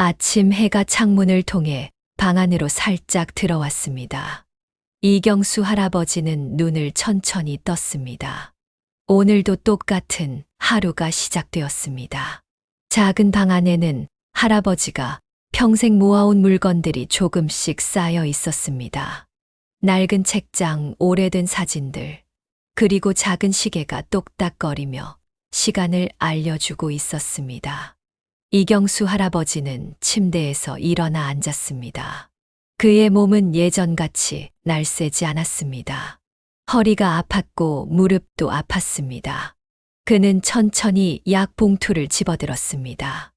아침 해가 창문을 통해 방 안으로 살짝 들어왔습니다. 이경수 할아버지는 눈을 천천히 떴습니다. 오늘도 똑같은 하루가 시작되었습니다. 작은 방 안에는 할아버지가 평생 모아온 물건들이 조금씩 쌓여 있었습니다. 낡은 책장, 오래된 사진들, 그리고 작은 시계가 똑딱거리며 시간을 알려주고 있었습니다. 이경수 할아버지는 침대에서 일어나 앉았습니다. 그의 몸은 예전같이 날쌔지 않았습니다. 허리가 아팠고 무릎도 아팠습니다. 그는 천천히 약 봉투를 집어들었습니다.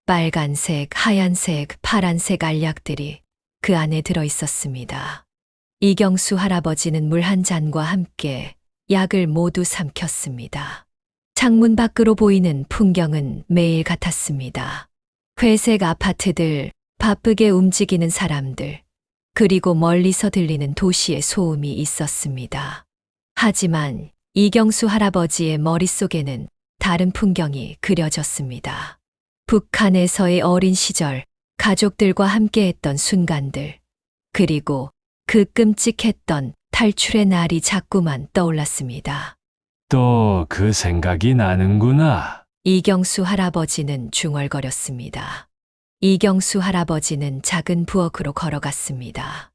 빨간색, 하얀색, 파란색 알약들이 그 안에 들어 있었습니다. 이경수 할아버지는 물 한 잔과 함께 약을 모두 삼켰습니다. 창문 밖으로 보이는 풍경은 매일 같았습니다. 회색 아파트들, 바쁘게 움직이는 사람들, 그리고 멀리서 들리는 도시의 소음이 있었습니다. 하지만 이경수 할아버지의 머릿속에는 다른 풍경이 그려졌습니다. 북한에서의 어린 시절, 가족들과 함께했던 순간들, 그리고 그 끔찍했던 탈출의 날이 자꾸만 떠올랐습니다. 또 그 생각이 나는구나. 이경수 할아버지는 중얼거렸습니다. 이경수 할아버지는 작은 부엌으로 걸어갔습니다.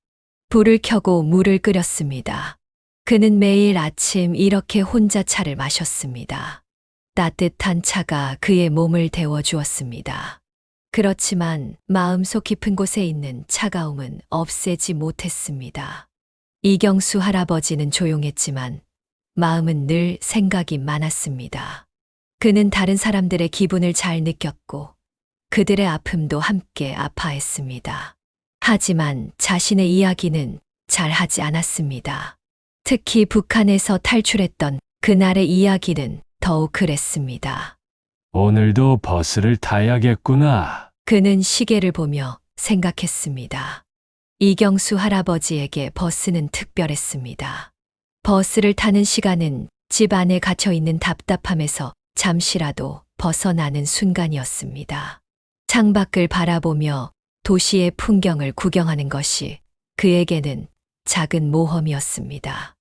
불을 켜고 물을 끓였습니다. 그는 매일 아침 이렇게 혼자 차를 마셨습니다. 따뜻한 차가 그의 몸을 데워주었습니다. 그렇지만 마음속 깊은 곳에 있는 차가움은 없애지 못했습니다. 이경수 할아버지는 조용했지만 마음은 늘 생각이 많았습니다. 그는 다른 사람들의 기분을 잘 느꼈고 그들의 아픔도 함께 아파했습니다. 하지만 자신의 이야기는 잘 하지 않았습니다. 특히 북한에서 탈출했던 그날의 이야기는 더욱 그랬습니다. 오늘도 버스를 타야겠구나. 그는 시계를 보며 생각했습니다. 이경수 할아버지에게 버스는 특별했습니다. 버스를 타는 시간은 집 안에 갇혀 있는 답답함에서 잠시라도 벗어나는 순간이었습니다. 창밖을 바라보며 도시의 풍경을 구경하는 것이 그에게는 작은 모험이었습니다.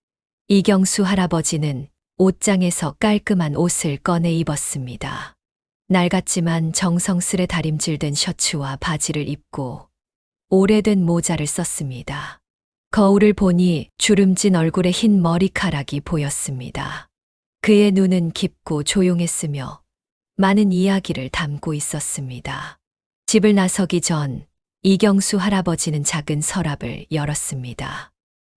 이경수 할아버지는 옷장에서 깔끔한 옷을 꺼내 입었습니다. 낡았지만 정성스레 다림질된 셔츠와 바지를 입고 오래된 모자를 썼습니다. 거울을 보니 주름진 얼굴에 흰 머리카락이 보였습니다. 그의 눈은 깊고 조용했으며 많은 이야기를 담고 있었습니다. 집을 나서기 전 이경수 할아버지는 작은 서랍을 열었습니다.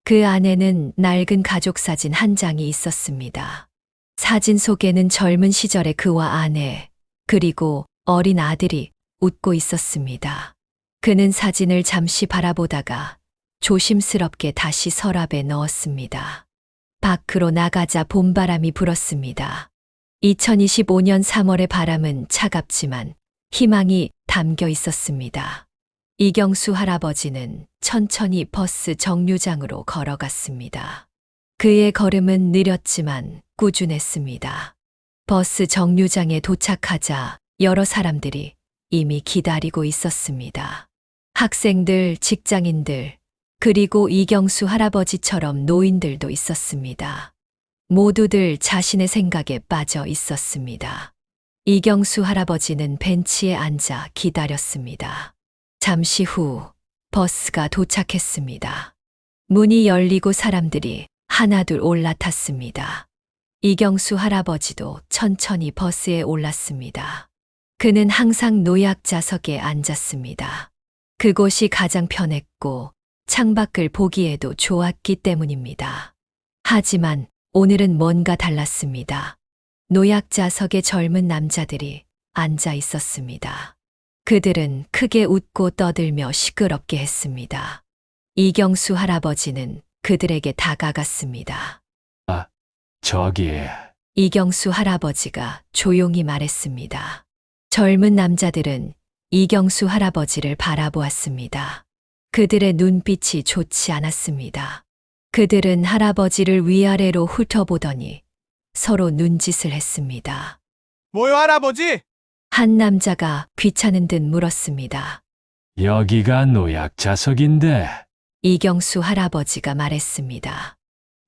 그 안에는 낡은 가족 사진 한 장이 있었습니다. 사진 속에는 젊은 시절의 그와 아내, 그리고 어린 아들이 웃고 있었습니다. 그는 사진을 잠시 바라보다가 조심스럽게 다시 서랍에 넣었습니다. 밖으로 나가자 봄바람이 불었습니다. 2025년 3월의 바람은 차갑지만 희망이 담겨 있었습니다. 이경수 할아버지는 천천히 버스 정류장으로 걸어갔습니다. 그의 걸음은 느렸지만 꾸준했습니다. 버스 정류장에 도착하자 여러 사람들이 이미 기다리고 있었습니다. 학생들, 직장인들, 그리고 이경수 할아버지처럼 노인들도 있었습니다. 모두들 자신의 생각에 빠져 있었습니다. 이경수 할아버지는 벤치에 앉아 기다렸습니다. 잠시 후 버스가 도착했습니다. 문이 열리고 사람들이 하나둘 올라탔습니다. 이경수 할아버지도 천천히 버스에 올랐습니다. 그는 항상 노약 좌석에 앉았습니다. 그곳이 가장 편했고 창밖을 보기에도 좋았기 때문입니다. 하지만 오늘은 뭔가 달랐습니다. 노약 좌석에 젊은 남자들이 앉아 있었습니다. 그들은 크게 웃고 떠들며 시끄럽게 했습니다. 이경수 할아버지는 그들에게 다가갔습니다. 저기, 이경수 할아버지가 조용히 말했습니다. 젊은 남자들은 이경수 할아버지를 바라보았습니다. 그들의 눈빛이 좋지 않았습니다. 그들은 할아버지를 위아래로 훑어보더니 서로 눈짓을 했습니다. 뭐요, 할아버지? 한 남자가 귀찮은 듯 물었습니다. 여기가 노약자석인데. 이경수 할아버지가 말했습니다.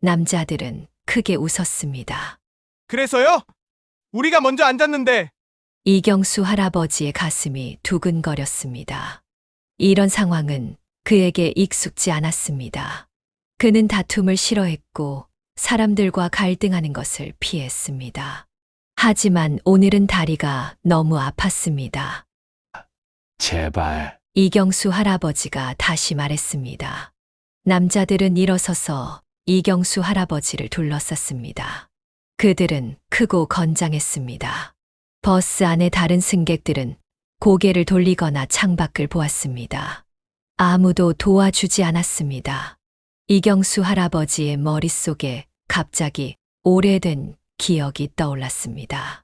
남자들은 크게 웃었습니다. 그래서요? 우리가 먼저 앉았는데. 이경수 할아버지의 가슴이 두근거렸습니다. 이런 상황은 그에게 익숙지 않았습니다. 그는 다툼을 싫어했고 사람들과 갈등하는 것을 피했습니다. 하지만 오늘은 다리가 너무 아팠습니다. 제발. 이경수 할아버지가 다시 말했습니다. 남자들은 일어서서 이경수 할아버지를 둘러쌌습니다. 그들은 크고 건장했습니다. 버스 안의 다른 승객들은 고개를 돌리거나 창밖을 보았습니다. 아무도 도와주지 않았습니다. 이경수 할아버지의 머릿속에 갑자기 오래된 기억이 떠올랐습니다.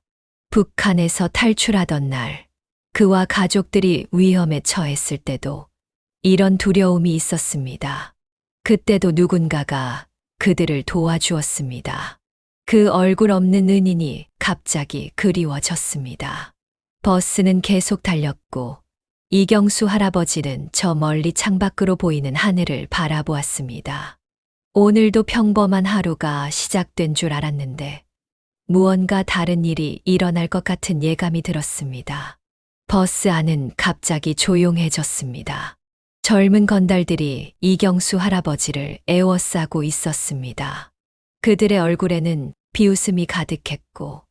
북한에서 탈출하던 날, 그와 가족들이 위험에 처했을 때도 이런 두려움이 있었습니다. 그때도 누군가가 그들을 도와주었습니다. 그 얼굴 없는 은인이 갑자기 그리워졌습니다. 버스는 계속 달렸고 이경수 할아버지는 저 멀리 창밖으로 보이는 하늘을 바라보았습니다. 오늘도 평범한 하루가 시작된 줄 알았는데 무언가 다른 일이 일어날 것 같은 예감이 들었습니다. 버스 안은 갑자기 조용해졌습니다. 젊은 건달들이 이경수 할아버지를 에워싸고 있었습니다. 그들의 얼굴에는 비웃음이 가득했고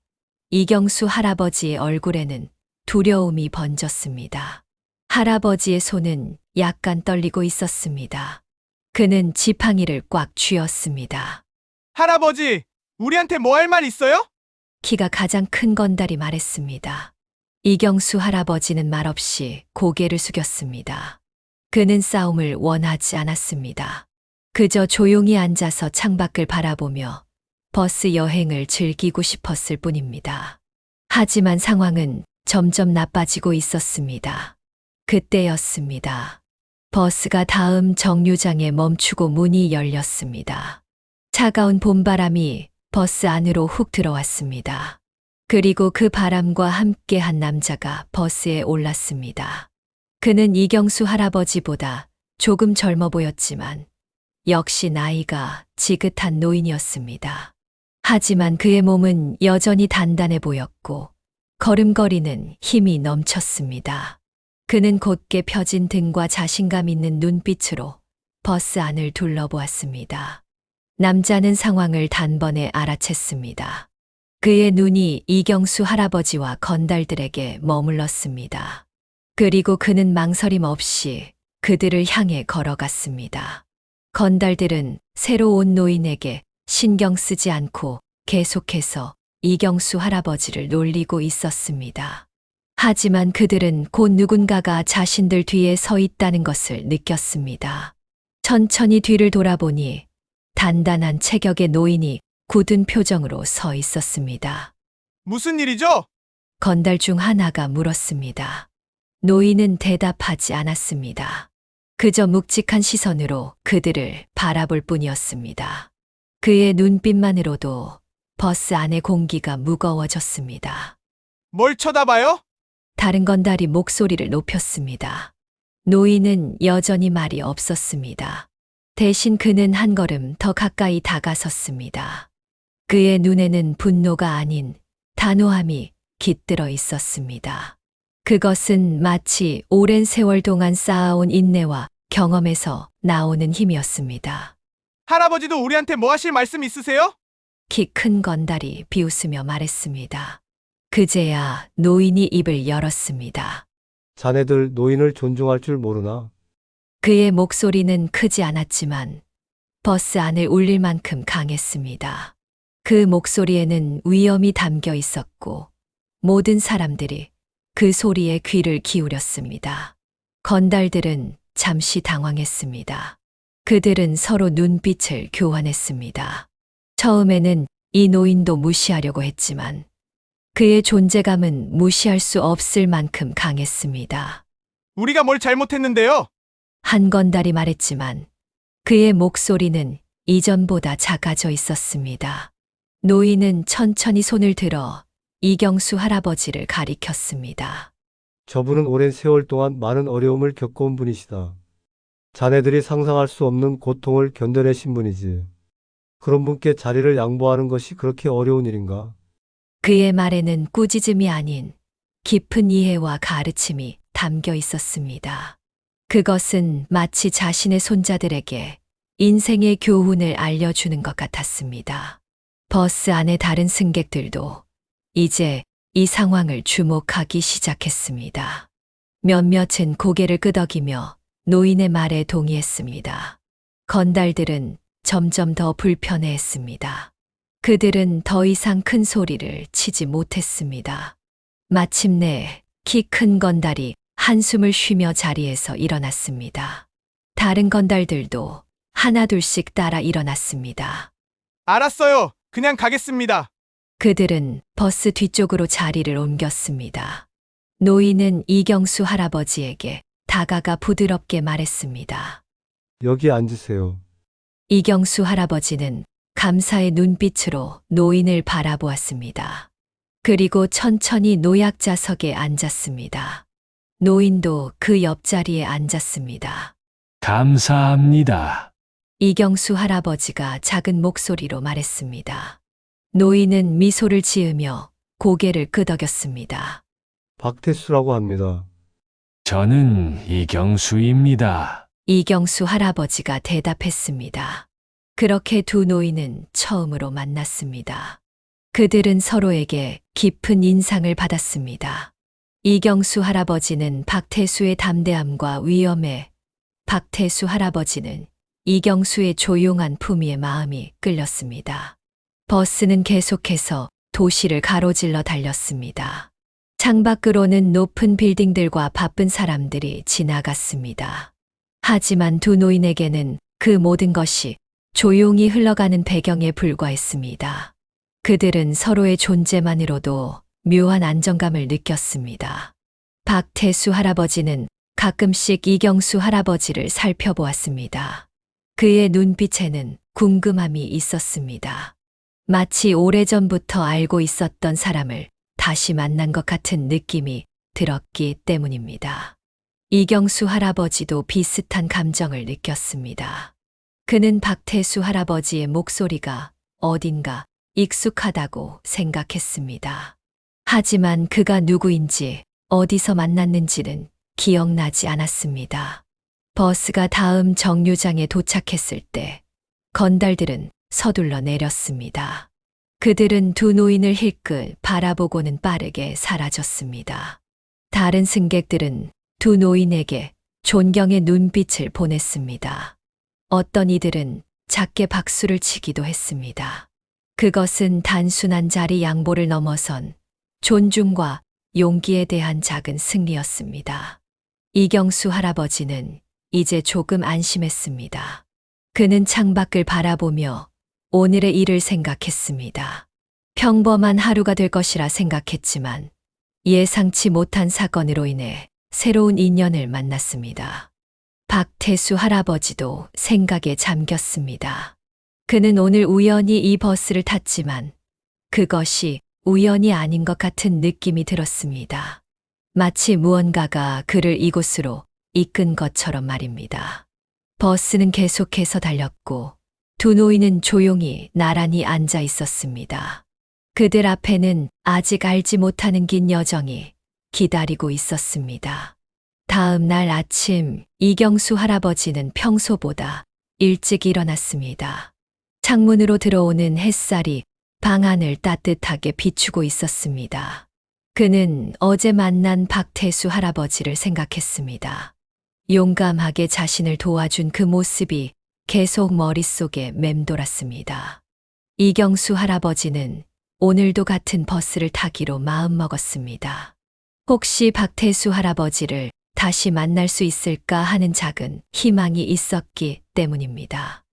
이경수 할아버지의 얼굴에는 두려움이 번졌습니다. 할아버지의 손은 약간 떨리고 있었습니다. 그는 지팡이를 꽉 쥐었습니다. 할아버지, 우리한테 뭐 할 말 있어요? 키가 가장 큰 건달이 말했습니다. 이경수 할아버지는 말없이 고개를 숙였습니다. 그는 싸움을 원하지 않았습니다. 그저 조용히 앉아서 창밖을 바라보며 버스 여행을 즐기고 싶었을 뿐입니다. 하지만 상황은 점점 나빠지고 있었습니다. 그때였습니다. 버스가 다음 정류장에 멈추고 문이 열렸습니다. 차가운 봄바람이 버스 안으로 훅 들어왔습니다. 그리고 그 바람과 함께 한 남자가 버스에 올랐습니다. 그는 이경수 할아버지보다 조금 젊어 보였지만 역시 나이가 지긋한 노인이었습니다. 하지만 그의 몸은 여전히 단단해 보였고 걸음걸이는 힘이 넘쳤습니다. 그는 곧게 펴진 등과 자신감 있는 눈빛으로 버스 안을 둘러보았습니다. 남자는 상황을 단번에 알아챘습니다. 그의 눈이 이경수 할아버지와 건달들에게 머물렀습니다. 그리고 그는 망설임 없이 그들을 향해 걸어갔습니다. 건달들은 새로 온 노인에게 신경 쓰지 않고 계속해서 이경수 할아버지를 놀리고 있었습니다. 하지만 그들은 곧 누군가가 자신들 뒤에 서 있다는 것을 느꼈습니다. 천천히 뒤를 돌아보니 단단한 체격의 노인이 굳은 표정으로 서 있었습니다. 무슨 일이죠? 건달 중 하나가 물었습니다. 노인은 대답하지 않았습니다. 그저 묵직한 시선으로 그들을 바라볼 뿐이었습니다. 그의 눈빛만으로도 버스 안의 공기가 무거워졌습니다. 뭘 쳐다봐요? 다른 건달이 목소리를 높였습니다. 노인은 여전히 말이 없었습니다. 대신 그는 한 걸음 더 가까이 다가섰습니다. 그의 눈에는 분노가 아닌 단호함이 깃들어 있었습니다. 그것은 마치 오랜 세월 동안 쌓아온 인내와 경험에서 나오는 힘이었습니다. 할아버지도 우리한테 뭐 하실 말씀 있으세요? 키 큰 건달이 비웃으며 말했습니다. 그제야 노인이 입을 열었습니다. 자네들 노인을 존중할 줄 모르나? 그의 목소리는 크지 않았지만 버스 안을 울릴 만큼 강했습니다. 그 목소리에는 위험이 담겨 있었고 모든 사람들이 그 소리에 귀를 기울였습니다. 건달들은 잠시 당황했습니다. 그들은 서로 눈빛을 교환했습니다. 처음에는 이 노인도 무시하려고 했지만 그의 존재감은 무시할 수 없을 만큼 강했습니다. 우리가 뭘 잘못했는데요? 한 건달이 말했지만 그의 목소리는 이전보다 작아져 있었습니다. 노인은 천천히 손을 들어 이경수 할아버지를 가리켰습니다. 저분은 오랜 세월 동안 많은 어려움을 겪어온 분이시다. 자네들이 상상할 수 없는 고통을 견뎌내신 분이지. 그런 분께 자리를 양보하는 것이 그렇게 어려운 일인가? 그의 말에는 꾸짖음이 아닌 깊은 이해와 가르침이 담겨 있었습니다. 그것은 마치 자신의 손자들에게 인생의 교훈을 알려주는 것 같았습니다. 버스 안의 다른 승객들도 이제 이 상황을 주목하기 시작했습니다. 몇몇은 고개를 끄덕이며 노인의 말에 동의했습니다. 건달들은 점점 더 불편해했습니다. 그들은 더 이상 큰 소리를 치지 못했습니다. 마침내 키 큰 건달이 한숨을 쉬며 자리에서 일어났습니다. 다른 건달들도 하나둘씩 따라 일어났습니다. 알았어요. 그냥 가겠습니다. 그들은 버스 뒤쪽으로 자리를 옮겼습니다. 노인은 이경수 할아버지에게 다가가 부드럽게 말했습니다. 여기 앉으세요. 이경수 할아버지는 감사의 눈빛으로 노인을 바라보았습니다. 그리고 천천히 노약자석에 앉았습니다. 노인도 그 옆자리에 앉았습니다. 감사합니다. 이경수 할아버지가 작은 목소리로 말했습니다. 노인은 미소를 지으며 고개를 끄덕였습니다. 박태수라고 합니다. 저는 이경수입니다. 이경수 할아버지가 대답했습니다. 그렇게 두 노인은 처음으로 만났습니다. 그들은 서로에게 깊은 인상을 받았습니다. 이경수 할아버지는 박태수의 담대함과 위엄에, 박태수 할아버지는 이경수의 조용한 품위에 마음이 끌렸습니다. 버스는 계속해서 도시를 가로질러 달렸습니다. 창밖으로는 높은 빌딩들과 바쁜 사람들이 지나갔습니다. 하지만 두 노인에게는 그 모든 것이 조용히 흘러가는 배경에 불과했습니다. 그들은 서로의 존재만으로도 묘한 안정감을 느꼈습니다. 박태수 할아버지는 가끔씩 이경수 할아버지를 살펴보았습니다. 그의 눈빛에는 궁금함이 있었습니다. 마치 오래전부터 알고 있었던 사람을 다시 만난 것 같은 느낌이 들었기 때문입니다. 이경수 할아버지도 비슷한 감정을 느꼈습니다. 그는 박태수 할아버지의 목소리가 어딘가 익숙하다고 생각했습니다. 하지만 그가 누구인지 어디서 만났는지는 기억나지 않았습니다. 버스가 다음 정류장에 도착했을 때 건달들은 서둘러 내렸습니다. 그들은 두 노인을 힐끗 바라보고는 빠르게 사라졌습니다. 다른 승객들은 두 노인에게 존경의 눈빛을 보냈습니다. 어떤 이들은 작게 박수를 치기도 했습니다. 그것은 단순한 자리 양보를 넘어선 존중과 용기에 대한 작은 승리였습니다. 이경수 할아버지는 이제 조금 안심했습니다. 그는 창밖을 바라보며 오늘의 일을 생각했습니다. 평범한 하루가 될 것이라 생각했지만 예상치 못한 사건으로 인해 새로운 인연을 만났습니다. 박태수 할아버지도 생각에 잠겼습니다. 그는 오늘 우연히 이 버스를 탔지만 그것이 우연이 아닌 것 같은 느낌이 들었습니다. 마치 무언가가 그를 이곳으로 이끈 것처럼 말입니다. 버스는 계속해서 달렸고 두 노인은 조용히 나란히 앉아 있었습니다. 그들 앞에는 아직 알지 못하는 긴 여정이 기다리고 있었습니다. 다음 날 아침 이경수 할아버지는 평소보다 일찍 일어났습니다. 창문으로 들어오는 햇살이 방 안을 따뜻하게 비추고 있었습니다. 그는 어제 만난 박태수 할아버지를 생각했습니다. 용감하게 자신을 도와준 그 모습이 계속 머릿속에 맴돌았습니다. 이경수 할아버지는 오늘도 같은 버스를 타기로 마음먹었습니다. 혹시 박태수 할아버지를 다시 만날 수 있을까 하는 작은 희망이 있었기 때문입니다.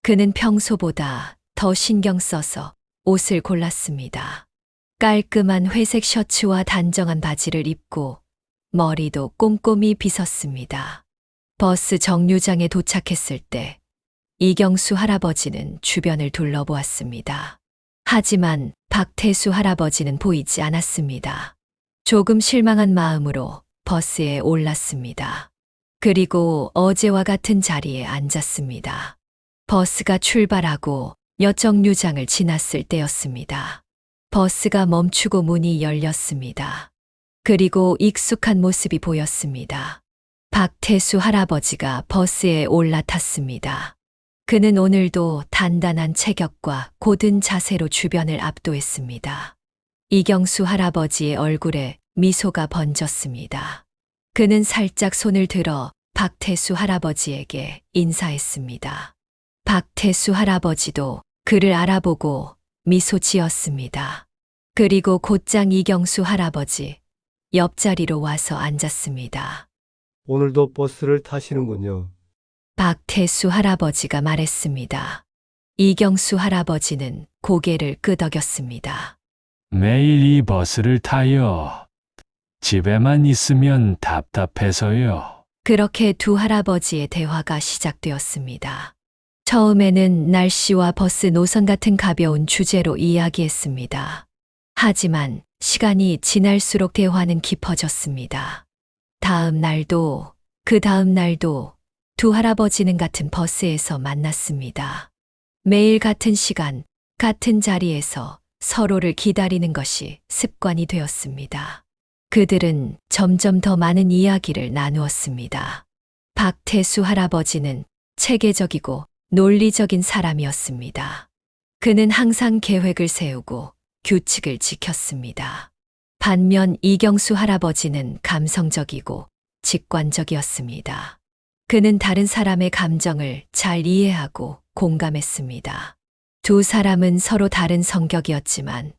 그는 평소보다 더 신경 써서 옷을 골랐습니다. 깔끔한 회색 셔츠와 단정한 바지를 입고 머리도 꼼꼼히 빗었습니다. 버스 정류장에 도착했을 때 이경수 할아버지는 주변을 둘러보았습니다. 하지만 박태수 할아버지는 보이지 않았습니다. 조금 실망한 마음으로 버스에 올랐습니다. 그리고 어제와 같은 자리에 앉았습니다. 버스가 출발하고 몇 정류장을 지났을 때였습니다. 버스가 멈추고 문이 열렸습니다. 그리고 익숙한 모습이 보였습니다. 박태수 할아버지가 버스에 올라탔습니다. 그는 오늘도 단단한 체격과 곧은 자세로 주변을 압도했습니다. 이경수 할아버지의 얼굴에 미소가 번졌습니다. 그는 살짝 손을 들어 박태수 할아버지에게 인사했습니다. 박태수 할아버지도 그를 알아보고 미소 지었습니다. 그리고 곧장 이경수 할아버지 옆자리로 와서 앉았습니다. 오늘도 버스를 타시는군요. 박태수 할아버지가 말했습니다. 이경수 할아버지는 고개를 끄덕였습니다. 매일 이 버스를 타요. 집에만 있으면 답답해서요. 그렇게 두 할아버지의 대화가 시작되었습니다. 처음에는 날씨와 버스 노선 같은 가벼운 주제로 이야기했습니다. 하지만 시간이 지날수록 대화는 깊어졌습니다. 다음 날도 그 다음 날도 두 할아버지는 같은 버스에서 만났습니다. 매일 같은 시간, 같은 자리에서 서로를 기다리는 것이 습관이 되었습니다. 그들은 점점 더 많은 이야기를 나누었습니다. 박태수 할아버지는 체계적이고 논리적인 사람이었습니다. 그는 항상 계획을 세우고 규칙을 지켰습니다. 반면 이경수 할아버지는 감성적이고 직관적이었습니다. 그는 다른 사람의 감정을 잘 이해하고 공감했습니다. 두 사람은 서로 다른 성격이었지만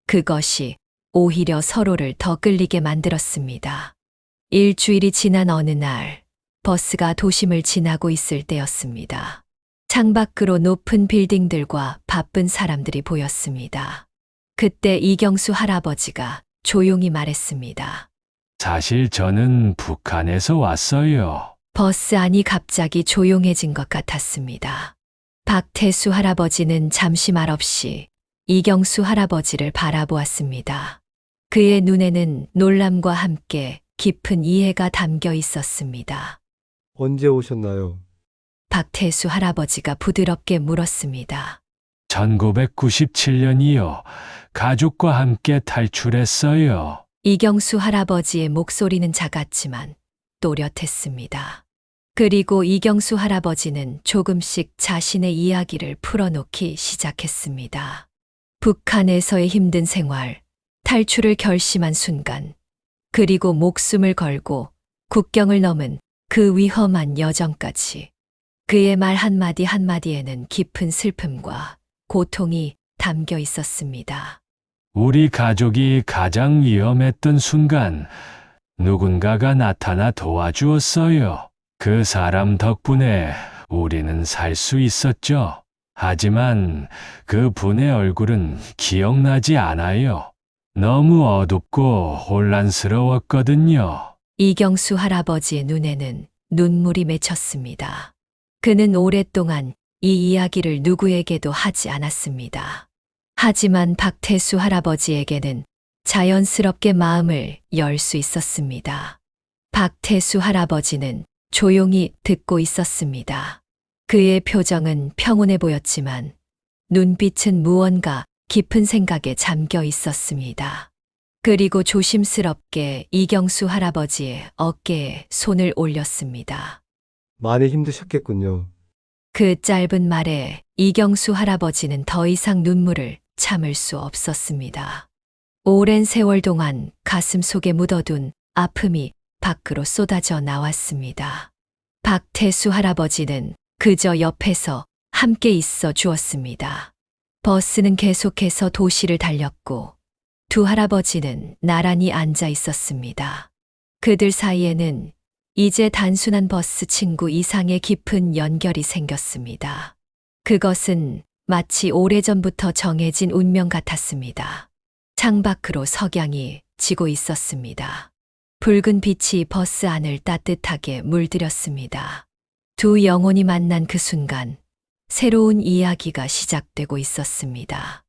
그것이 오히려 서로를 더 끌리게 만들었습니다. 일주일이 지난 어느 날 버스가 도심을 지나고 있을 때였습니다. 창밖으로 높은 빌딩들과 바쁜 사람들이 보였습니다. 그때 이경수 할아버지가 조용히 말했습니다. 사실 저는 북한에서 왔어요. 버스 안이 갑자기 조용해진 것 같았습니다. 박태수 할아버지는 잠시 말없이 이경수 할아버지를 바라보았습니다. 그의 눈에는 놀람과 함께 깊은 이해가 담겨 있었습니다. 언제 오셨나요? 박태수 할아버지가 부드럽게 물었습니다. 1997년이요. 가족과 함께 탈출했어요. 이경수 할아버지의 목소리는 작았지만 또렷했습니다. 그리고 이경수 할아버지는 조금씩 자신의 이야기를 풀어놓기 시작했습니다. 북한에서의 힘든 생활, 탈출을 결심한 순간, 그리고 목숨을 걸고 국경을 넘은 그 위험한 여정까지. 그의 말 한마디 한마디에는 깊은 슬픔과 고통이 담겨 있었습니다. 우리 가족이 가장 위험했던 순간 누군가가 나타나 도와주었어요. 그 사람 덕분에 우리는 살 수 있었죠. 하지만 그 분의 얼굴은 기억나지 않아요. 너무 어둡고 혼란스러웠거든요. 이경수 할아버지의 눈에는 눈물이 맺혔습니다. 그는 오랫동안 이 이야기를 누구에게도 하지 않았습니다. 하지만 박태수 할아버지에게는 자연스럽게 마음을 열 수 있었습니다. 박태수 할아버지는 조용히 듣고 있었습니다. 그의 표정은 평온해 보였지만 눈빛은 무언가 깊은 생각에 잠겨 있었습니다. 그리고 조심스럽게 이경수 할아버지의 어깨에 손을 올렸습니다. 많이 힘드셨겠군요. 그 짧은 말에 이경수 할아버지는 더 이상 눈물을 참을 수 없었습니다. 오랜 세월 동안 가슴 속에 묻어둔 아픔이 밖으로 쏟아져 나왔습니다. 박태수 할아버지는 그저 옆에서 함께 있어 주었습니다. 버스는 계속해서 도시를 달렸고 두 할아버지는 나란히 앉아 있었습니다. 그들 사이에는 이제 단순한 버스 친구 이상의 깊은 연결이 생겼습니다. 그것은 마치 오래전부터 정해진 운명 같았습니다. 창밖으로 석양이 지고 있었습니다. 붉은 빛이 버스 안을 따뜻하게 물들였습니다. 두 영혼이 만난 그 순간 새로운 이야기가 시작되고 있었습니다.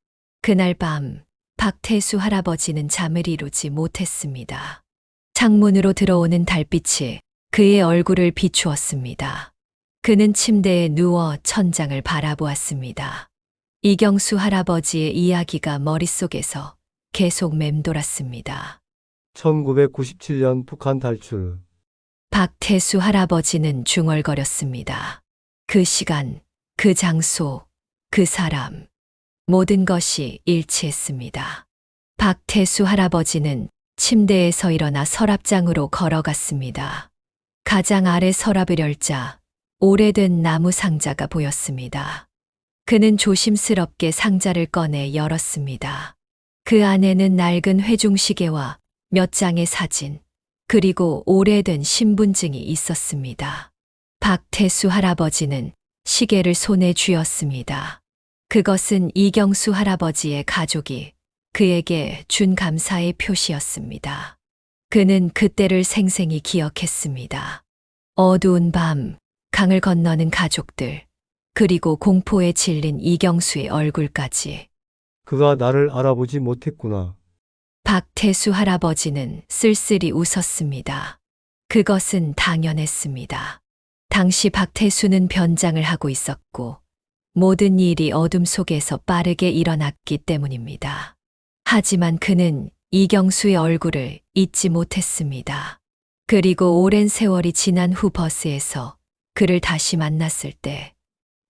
그날 밤 박태수 할아버지는 잠을 이루지 못했습니다. 창문으로 들어오는 달빛이 그의 얼굴을 비추었습니다. 그는 침대에 누워 천장을 바라보았습니다. 이경수 할아버지의 이야기가 머릿속에서 계속 맴돌았습니다. 1997년 북한 탈출. 박태수 할아버지는 중얼거렸습니다. 그 시간, 그 장소, 그 사람, 모든 것이 일치했습니다. 박태수 할아버지는 침대에서 일어나 서랍장으로 걸어갔습니다. 가장 아래 서랍을 열자 오래된 나무 상자가 보였습니다. 그는 조심스럽게 상자를 꺼내 열었습니다. 그 안에는 낡은 회중시계와 몇 장의 사진, 그리고 오래된 신분증이 있었습니다. 박태수 할아버지는 시계를 손에 쥐었습니다. 그것은 이경수 할아버지의 가족이 그에게 준 감사의 표시였습니다. 그는 그때를 생생히 기억했습니다. 어두운 밤, 강을 건너는 가족들, 그리고 공포에 질린 이경수의 얼굴까지. 그가 나를 알아보지 못했구나. 박태수 할아버지는 쓸쓸히 웃었습니다. 그것은 당연했습니다. 당시 박태수는 변장을 하고 있었고 모든 일이 어둠 속에서 빠르게 일어났기 때문입니다. 하지만 그는 이경수의 얼굴을 잊지 못했습니다. 그리고 오랜 세월이 지난 후 버스에서 그를 다시 만났을 때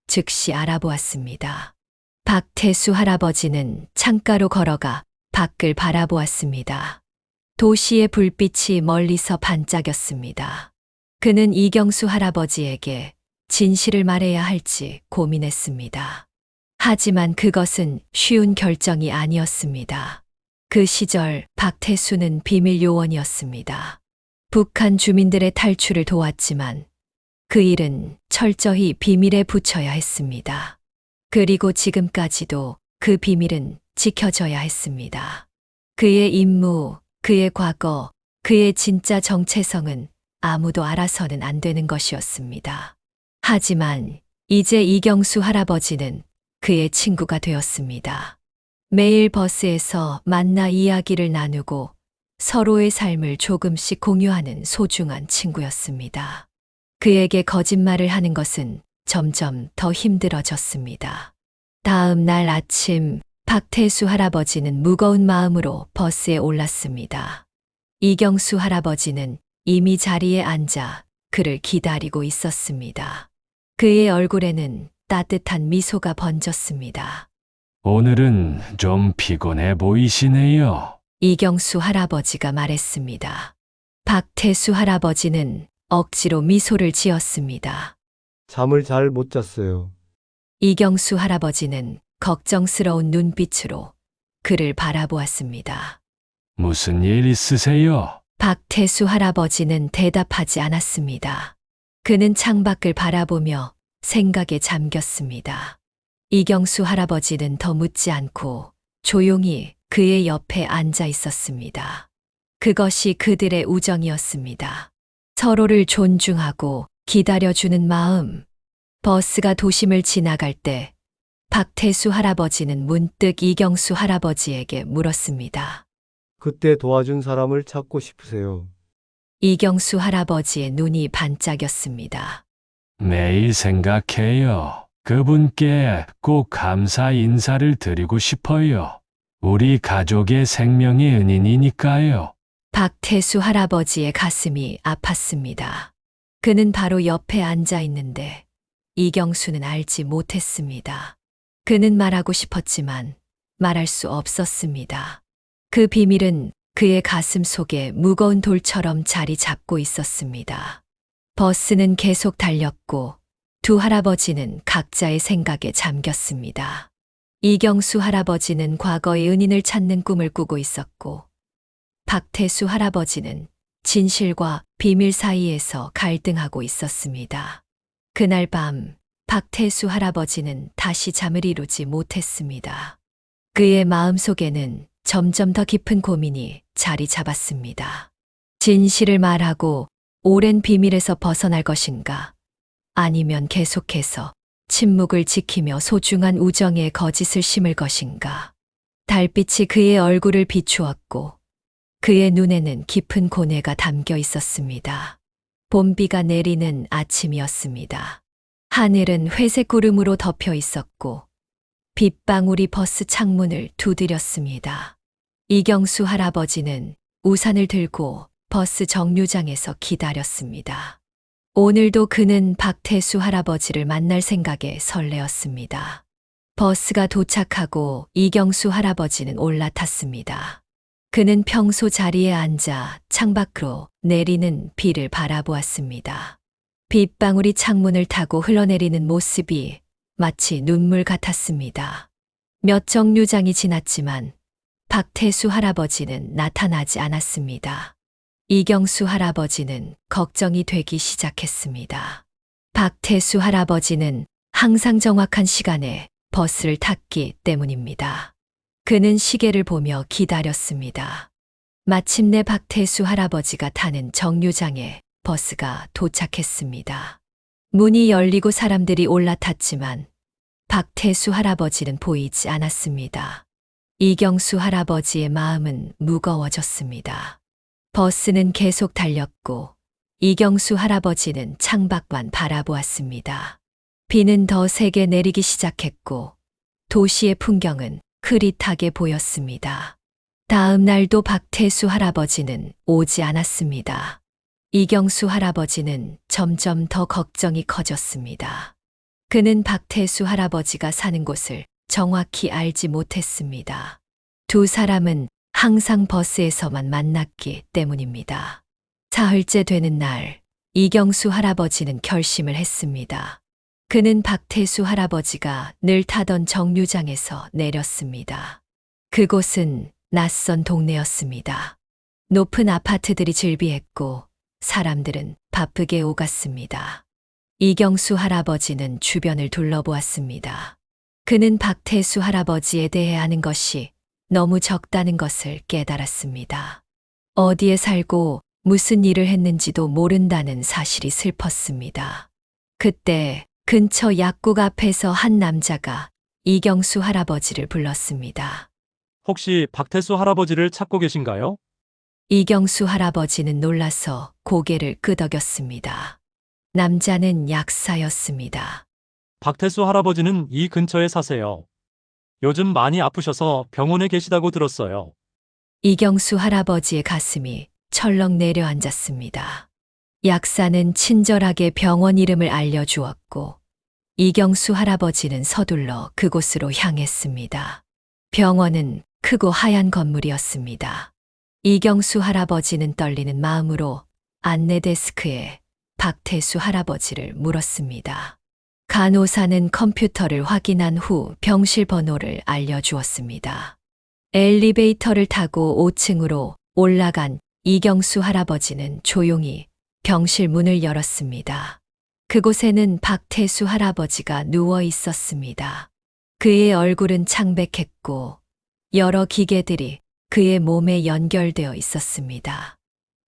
즉시 알아보았습니다. 박태수 할아버지는 창가로 걸어가 밖을 바라보았습니다. 도시의 불빛이 멀리서 반짝였습니다. 그는 이경수 할아버지에게 진실을 말해야 할지 고민했습니다. 하지만 그것은 쉬운 결정이 아니었습니다. 그 시절 박태수는 비밀 요원이었습니다. 북한 주민들의 탈출을 도왔지만 그 일은 철저히 비밀에 붙여야 했습니다. 그리고 지금까지도 그 비밀은 지켜져야 했습니다. 그의 임무, 그의 과거, 그의 진짜 정체성은 아무도 알아서는 안 되는 것이었습니다. 하지만 이제 이경수 할아버지는 그의 친구가 되었습니다. 매일 버스에서 만나 이야기를 나누고 서로의 삶을 조금씩 공유하는 소중한 친구였습니다. 그에게 거짓말을 하는 것은 점점 더 힘들어졌습니다. 다음 날 아침, 박태수 할아버지는 무거운 마음으로 버스에 올랐습니다. 이경수 할아버지는 이미 자리에 앉아 그를 기다리고 있었습니다. 그의 얼굴에는 따뜻한 미소가 번졌습니다. 오늘은 좀 피곤해 보이시네요. 이경수 할아버지가 말했습니다. 박태수 할아버지는 억지로 미소를 지었습니다. 잠을 잘 못 잤어요. 이경수 할아버지는 걱정스러운 눈빛으로 그를 바라보았습니다. 무슨 일 있으세요? 박태수 할아버지는 대답하지 않았습니다. 그는 창밖을 바라보며 생각에 잠겼습니다. 이경수 할아버지는 더 묻지 않고 조용히 그의 옆에 앉아 있었습니다. 그것이 그들의 우정이었습니다. 서로를 존중하고 기다려주는 마음. 버스가 도심을 지나갈 때 박태수 할아버지는 문득 이경수 할아버지에게 물었습니다. 그때 도와준 사람을 찾고 싶으세요. 이경수 할아버지의 눈이 반짝였습니다. 매일 생각해요. 그분께 꼭 감사 인사를 드리고 싶어요. 우리 가족의 생명의 은인이니까요. 박태수 할아버지의 가슴이 아팠습니다. 그는 바로 옆에 앉아 있는데 이경수는 알지 못했습니다. 그는 말하고 싶었지만 말할 수 없었습니다. 그 비밀은 그의 가슴 속에 무거운 돌처럼 자리 잡고 있었습니다. 버스는 계속 달렸고 두 할아버지는 각자의 생각에 잠겼습니다. 이경수 할아버지는 과거의 은인을 찾는 꿈을 꾸고 있었고 박태수 할아버지는 진실과 비밀 사이에서 갈등하고 있었습니다. 그날 밤 박태수 할아버지는 다시 잠을 이루지 못했습니다. 그의 마음속에는 점점 더 깊은 고민이 자리 잡았습니다. 진실을 말하고 오랜 비밀에서 벗어날 것인가? 아니면 계속해서 침묵을 지키며 소중한 우정에 거짓을 심을 것인가? 달빛이 그의 얼굴을 비추었고 그의 눈에는 깊은 고뇌가 담겨 있었습니다. 봄비가 내리는 아침이었습니다. 하늘은 회색 구름으로 덮여 있었고 빗방울이 버스 창문을 두드렸습니다. 이경수 할아버지는 우산을 들고 버스 정류장에서 기다렸습니다. 오늘도 그는 박태수 할아버지를 만날 생각에 설레었습니다. 버스가 도착하고 이경수 할아버지는 올라탔습니다. 그는 평소 자리에 앉아 창밖으로 내리는 비를 바라보았습니다. 빗방울이 창문을 타고 흘러내리는 모습이 마치 눈물 같았습니다. 몇 정류장이 지났지만 박태수 할아버지는 나타나지 않았습니다. 이경수 할아버지는 걱정이 되기 시작했습니다. 박태수 할아버지는 항상 정확한 시간에 버스를 탔기 때문입니다. 그는 시계를 보며 기다렸습니다. 마침내 박태수 할아버지가 타는 정류장에 버스가 도착했습니다. 문이 열리고 사람들이 올라탔지만 박태수 할아버지는 보이지 않았습니다. 이경수 할아버지의 마음은 무거워졌습니다. 버스는 계속 달렸고 이경수 할아버지는 창밖만 바라보았습니다. 비는 더 세게 내리기 시작했고 도시의 풍경은 흐릿하게 보였습니다. 다음 날도 박태수 할아버지는 오지 않았습니다. 이경수 할아버지는 점점 더 걱정이 커졌습니다. 그는 박태수 할아버지가 사는 곳을 정확히 알지 못했습니다. 두 사람은 항상 버스에서만 만났기 때문입니다. 사흘째 되는 날, 이경수 할아버지는 결심을 했습니다. 그는 박태수 할아버지가 늘 타던 정류장에서 내렸습니다. 그곳은 낯선 동네였습니다. 높은 아파트들이 즐비했고 사람들은 바쁘게 오갔습니다. 이경수 할아버지는 주변을 둘러보았습니다. 그는 박태수 할아버지에 대해 아는 것이 너무 적다는 것을 깨달았습니다. 어디에 살고 무슨 일을 했는지도 모른다는 사실이 슬펐습니다. 그때 근처 약국 앞에서 한 남자가 이경수 할아버지를 불렀습니다. 혹시 박태수 할아버지를 찾고 계신가요? 이경수 할아버지는 놀라서 고개를 끄덕였습니다. 남자는 약사였습니다. 박태수 할아버지는 이 근처에 사세요. 요즘 많이 아프셔서 병원에 계시다고 들었어요. 이경수 할아버지의 가슴이 철렁 내려앉았습니다. 약사는 친절하게 병원 이름을 알려주었고 이경수 할아버지는 서둘러 그곳으로 향했습니다. 병원은 크고 하얀 건물이었습니다. 이경수 할아버지는 떨리는 마음으로 안내 데스크에 박태수 할아버지를 물었습니다. 간호사는 컴퓨터를 확인한 후 병실 번호를 알려주었습니다. 엘리베이터를 타고 5층으로 올라간 이경수 할아버지는 조용히 병실 문을 열었습니다. 그곳에는 박태수 할아버지가 누워 있었습니다. 그의 얼굴은 창백했고 여러 기계들이 그의 몸에 연결되어 있었습니다.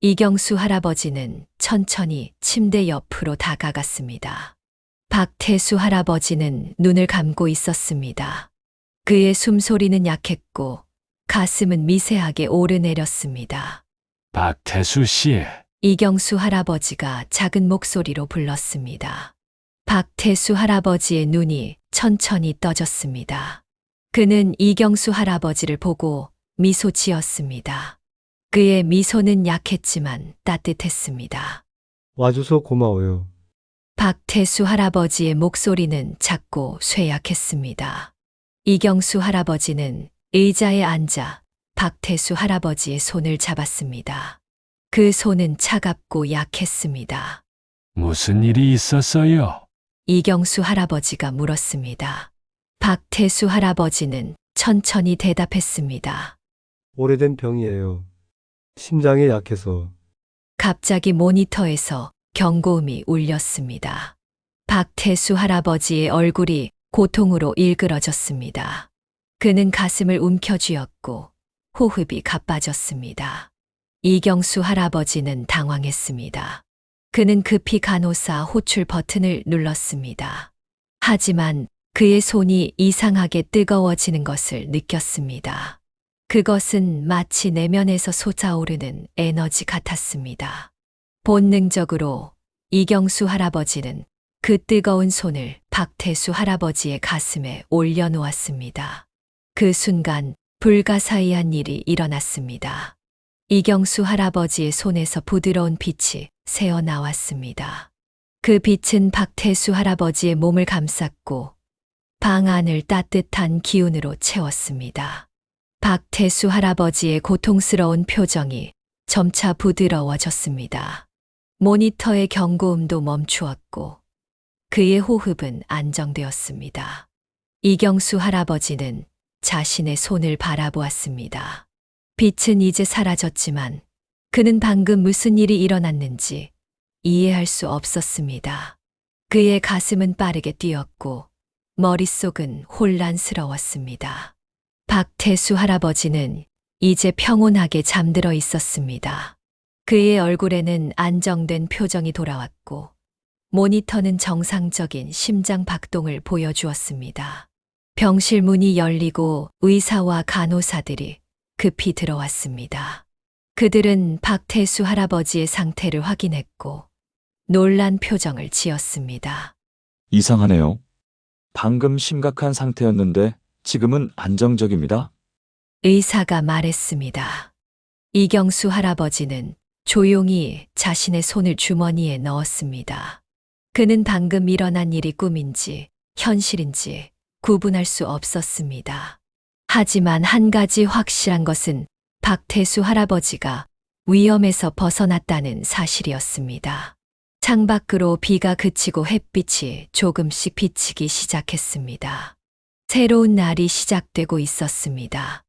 이경수 할아버지는 천천히 침대 옆으로 다가갔습니다. 박태수 할아버지는 눈을 감고 있었습니다. 그의 숨소리는 약했고 가슴은 미세하게 오르내렸습니다. 박태수 씨, 이경수 할아버지가 작은 목소리로 불렀습니다. 박태수 할아버지의 눈이 천천히 떠졌습니다. 그는 이경수 할아버지를 보고 미소 지었습니다. 그의 미소는 약했지만 따뜻했습니다. 와줘서 고마워요. 박태수 할아버지의 목소리는 작고 쇠약했습니다. 이경수 할아버지는 의자에 앉아 박태수 할아버지의 손을 잡았습니다. 그 손은 차갑고 약했습니다. 무슨 일이 있었어요? 이경수 할아버지가 물었습니다. 박태수 할아버지는 천천히 대답했습니다. 오래된 병이에요. 심장이 약해서. 갑자기 모니터에서 경고음이 울렸습니다. 박태수 할아버지의 얼굴이 고통으로 일그러졌습니다. 그는 가슴을 움켜쥐었고 호흡이 가빠졌습니다. 이경수 할아버지는 당황했습니다. 그는 급히 간호사 호출 버튼을 눌렀습니다. 하지만 그의 손이 이상하게 뜨거워지는 것을 느꼈습니다. 그것은 마치 내면에서 솟아오르는 에너지 같았습니다. 본능적으로 이경수 할아버지는 그 뜨거운 손을 박태수 할아버지의 가슴에 올려놓았습니다. 그 순간 불가사의한 일이 일어났습니다. 이경수 할아버지의 손에서 부드러운 빛이 새어 나왔습니다. 그 빛은 박태수 할아버지의 몸을 감쌌고 방 안을 따뜻한 기운으로 채웠습니다. 박태수 할아버지의 고통스러운 표정이 점차 부드러워졌습니다. 모니터의 경고음도 멈추었고 그의 호흡은 안정되었습니다. 이경수 할아버지는 자신의 손을 바라보았습니다. 빛은 이제 사라졌지만 그는 방금 무슨 일이 일어났는지 이해할 수 없었습니다. 그의 가슴은 빠르게 뛰었고 머릿속은 혼란스러웠습니다. 박태수 할아버지는 이제 평온하게 잠들어 있었습니다. 그의 얼굴에는 안정된 표정이 돌아왔고 모니터는 정상적인 심장 박동을 보여주었습니다. 병실 문이 열리고 의사와 간호사들이 급히 들어왔습니다. 그들은 박태수 할아버지의 상태를 확인했고 놀란 표정을 지었습니다. 이상하네요. 방금 심각한 상태였는데 지금은 안정적입니다. 의사가 말했습니다. 이경수 할아버지는 조용히 자신의 손을 주머니에 넣었습니다. 그는 방금 일어난 일이 꿈인지 현실인지 구분할 수 없었습니다. 하지만 한 가지 확실한 것은 박태수 할아버지가 위험에서 벗어났다는 사실이었습니다. 창밖으로 비가 그치고 햇빛이 조금씩 비치기 시작했습니다. 새로운 날이 시작되고 있었습니다.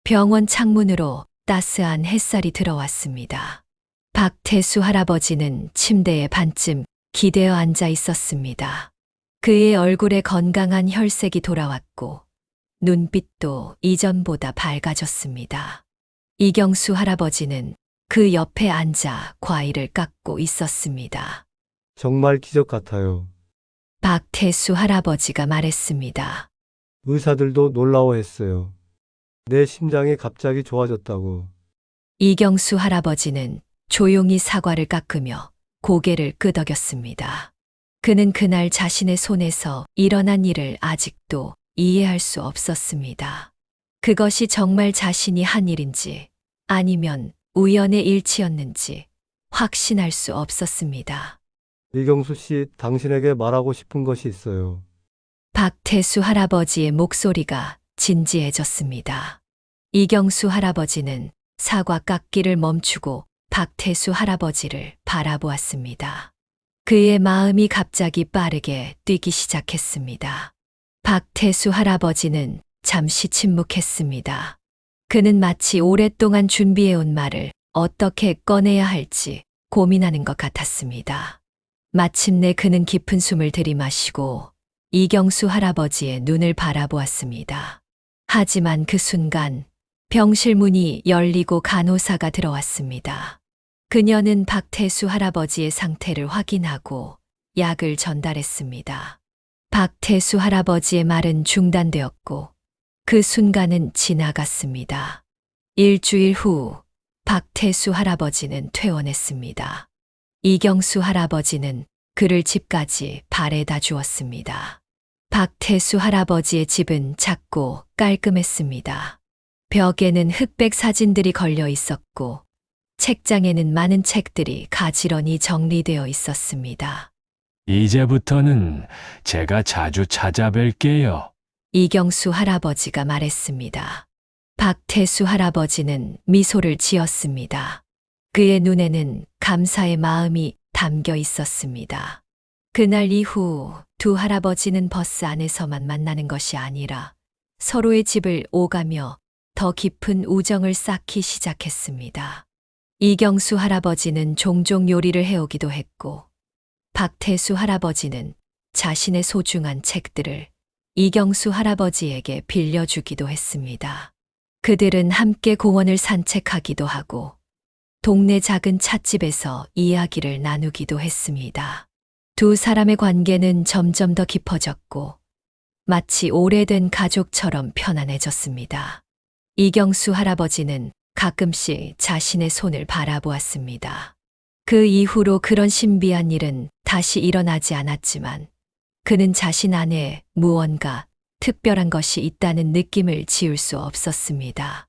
병원 창문으로 따스한 햇살이 들어왔습니다. 박태수 할아버지는 침대에 반쯤 기대어 앉아 있었습니다. 그의 얼굴에 건강한 혈색이 돌아왔고 눈빛도 이전보다 밝아졌습니다. 이경수 할아버지는 그 옆에 앉아 과일을 깎고 있었습니다. 정말 기적 같아요. 박태수 할아버지가 말했습니다. 의사들도 놀라워했어요. 내 심장이 갑자기 좋아졌다고. 이경수 할아버지는 조용히 사과를 깎으며 고개를 끄덕였습니다. 그는 그날 자신의 손에서 일어난 일을 아직도 이해할 수 없었습니다. 그것이 정말 자신이 한 일인지 아니면 우연의 일치였는지 확신할 수 없었습니다. 이경수 씨, 당신에게 말하고 싶은 것이 있어요. 박태수 할아버지의 목소리가 진지해졌습니다. 이경수 할아버지는 사과 깎기를 멈추고 박태수 할아버지를 바라보았습니다. 그의 마음이 갑자기 빠르게 뛰기 시작했습니다. 박태수 할아버지는 잠시 침묵했습니다. 그는 마치 오랫동안 준비해온 말을 어떻게 꺼내야 할지 고민하는 것 같았습니다. 마침내 그는 깊은 숨을 들이마시고 이경수 할아버지의 눈을 바라보았습니다. 하지만 그 순간 병실 문이 열리고 간호사가 들어왔습니다. 그녀는 박태수 할아버지의 상태를 확인하고 약을 전달했습니다. 박태수 할아버지의 말은 중단되었고 그 순간은 지나갔습니다. 일주일 후 박태수 할아버지는 퇴원했습니다. 이경수 할아버지는 그를 집까지 바래다 주었습니다. 박태수 할아버지의 집은 작고 깔끔했습니다. 벽에는 흑백 사진들이 걸려 있었고 책장에는 많은 책들이 가지런히 정리되어 있었습니다. 이제부터는 제가 자주 찾아뵐게요. 이경수 할아버지가 말했습니다. 박태수 할아버지는 미소를 지었습니다. 그의 눈에는 감사의 마음이 담겨 있었습니다. 그날 이후 두 할아버지는 버스 안에서만 만나는 것이 아니라 서로의 집을 오가며 더 깊은 우정을 쌓기 시작했습니다. 이경수 할아버지는 종종 요리를 해오기도 했고 박태수 할아버지는 자신의 소중한 책들을 이경수 할아버지에게 빌려주기도 했습니다. 그들은 함께 공원을 산책하기도 하고 동네 작은 찻집에서 이야기를 나누기도 했습니다. 두 사람의 관계는 점점 더 깊어졌고 마치 오래된 가족처럼 편안해졌습니다. 이경수 할아버지는 가끔씩 자신의 손을 바라보았습니다. 그 이후로 그런 신비한 일은 다시 일어나지 않았지만 그는 자신 안에 무언가 특별한 것이 있다는 느낌을 지울 수 없었습니다.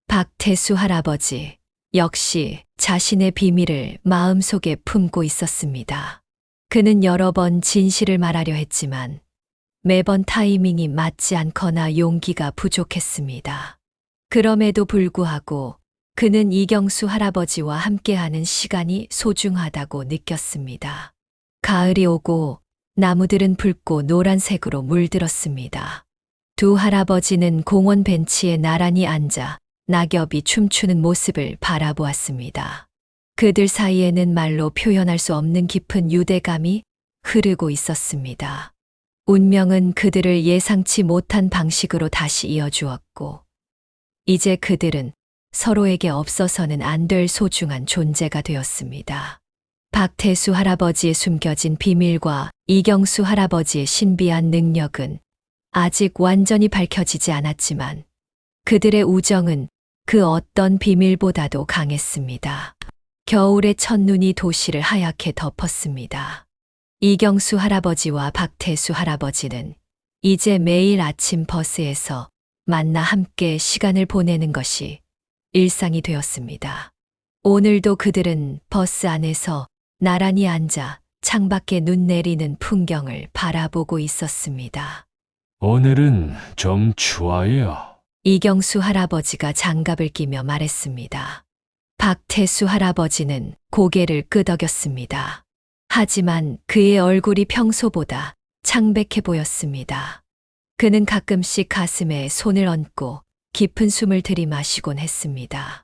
박태수 할아버지 역시 자신의 비밀을 마음속에 품고 있었습니다. 그는 여러 번 진실을 말하려 했지만 매번 타이밍이 맞지 않거나 용기가 부족했습니다. 그럼에도 불구하고 그는 이경수 할아버지와 함께하는 시간이 소중하다고 느꼈습니다. 가을이 오고 나무들은 붉고 노란색으로 물들었습니다. 두 할아버지는 공원 벤치에 나란히 앉아 낙엽이 춤추는 모습을 바라보았습니다. 그들 사이에는 말로 표현할 수 없는 깊은 유대감이 흐르고 있었습니다. 운명은 그들을 예상치 못한 방식으로 다시 이어주었고, 이제 그들은 서로에게 없어서는 안 될 소중한 존재가 되었습니다. 박태수 할아버지의 숨겨진 비밀과 이경수 할아버지의 신비한 능력은 아직 완전히 밝혀지지 않았지만 그들의 우정은 그 어떤 비밀보다도 강했습니다. 겨울의 첫눈이 도시를 하얗게 덮었습니다. 이경수 할아버지와 박태수 할아버지는 이제 매일 아침 버스에서 만나 함께 시간을 보내는 것이 일상이 되었습니다. 오늘도 그들은 버스 안에서 나란히 앉아 창밖에 눈 내리는 풍경을 바라보고 있었습니다. 오늘은 좀 추워요. 이경수 할아버지가 장갑을 끼며 말했습니다. 박태수 할아버지는 고개를 끄덕였습니다. 하지만 그의 얼굴이 평소보다 창백해 보였습니다. 그는 가끔씩 가슴에 손을 얹고 깊은 숨을 들이마시곤 했습니다.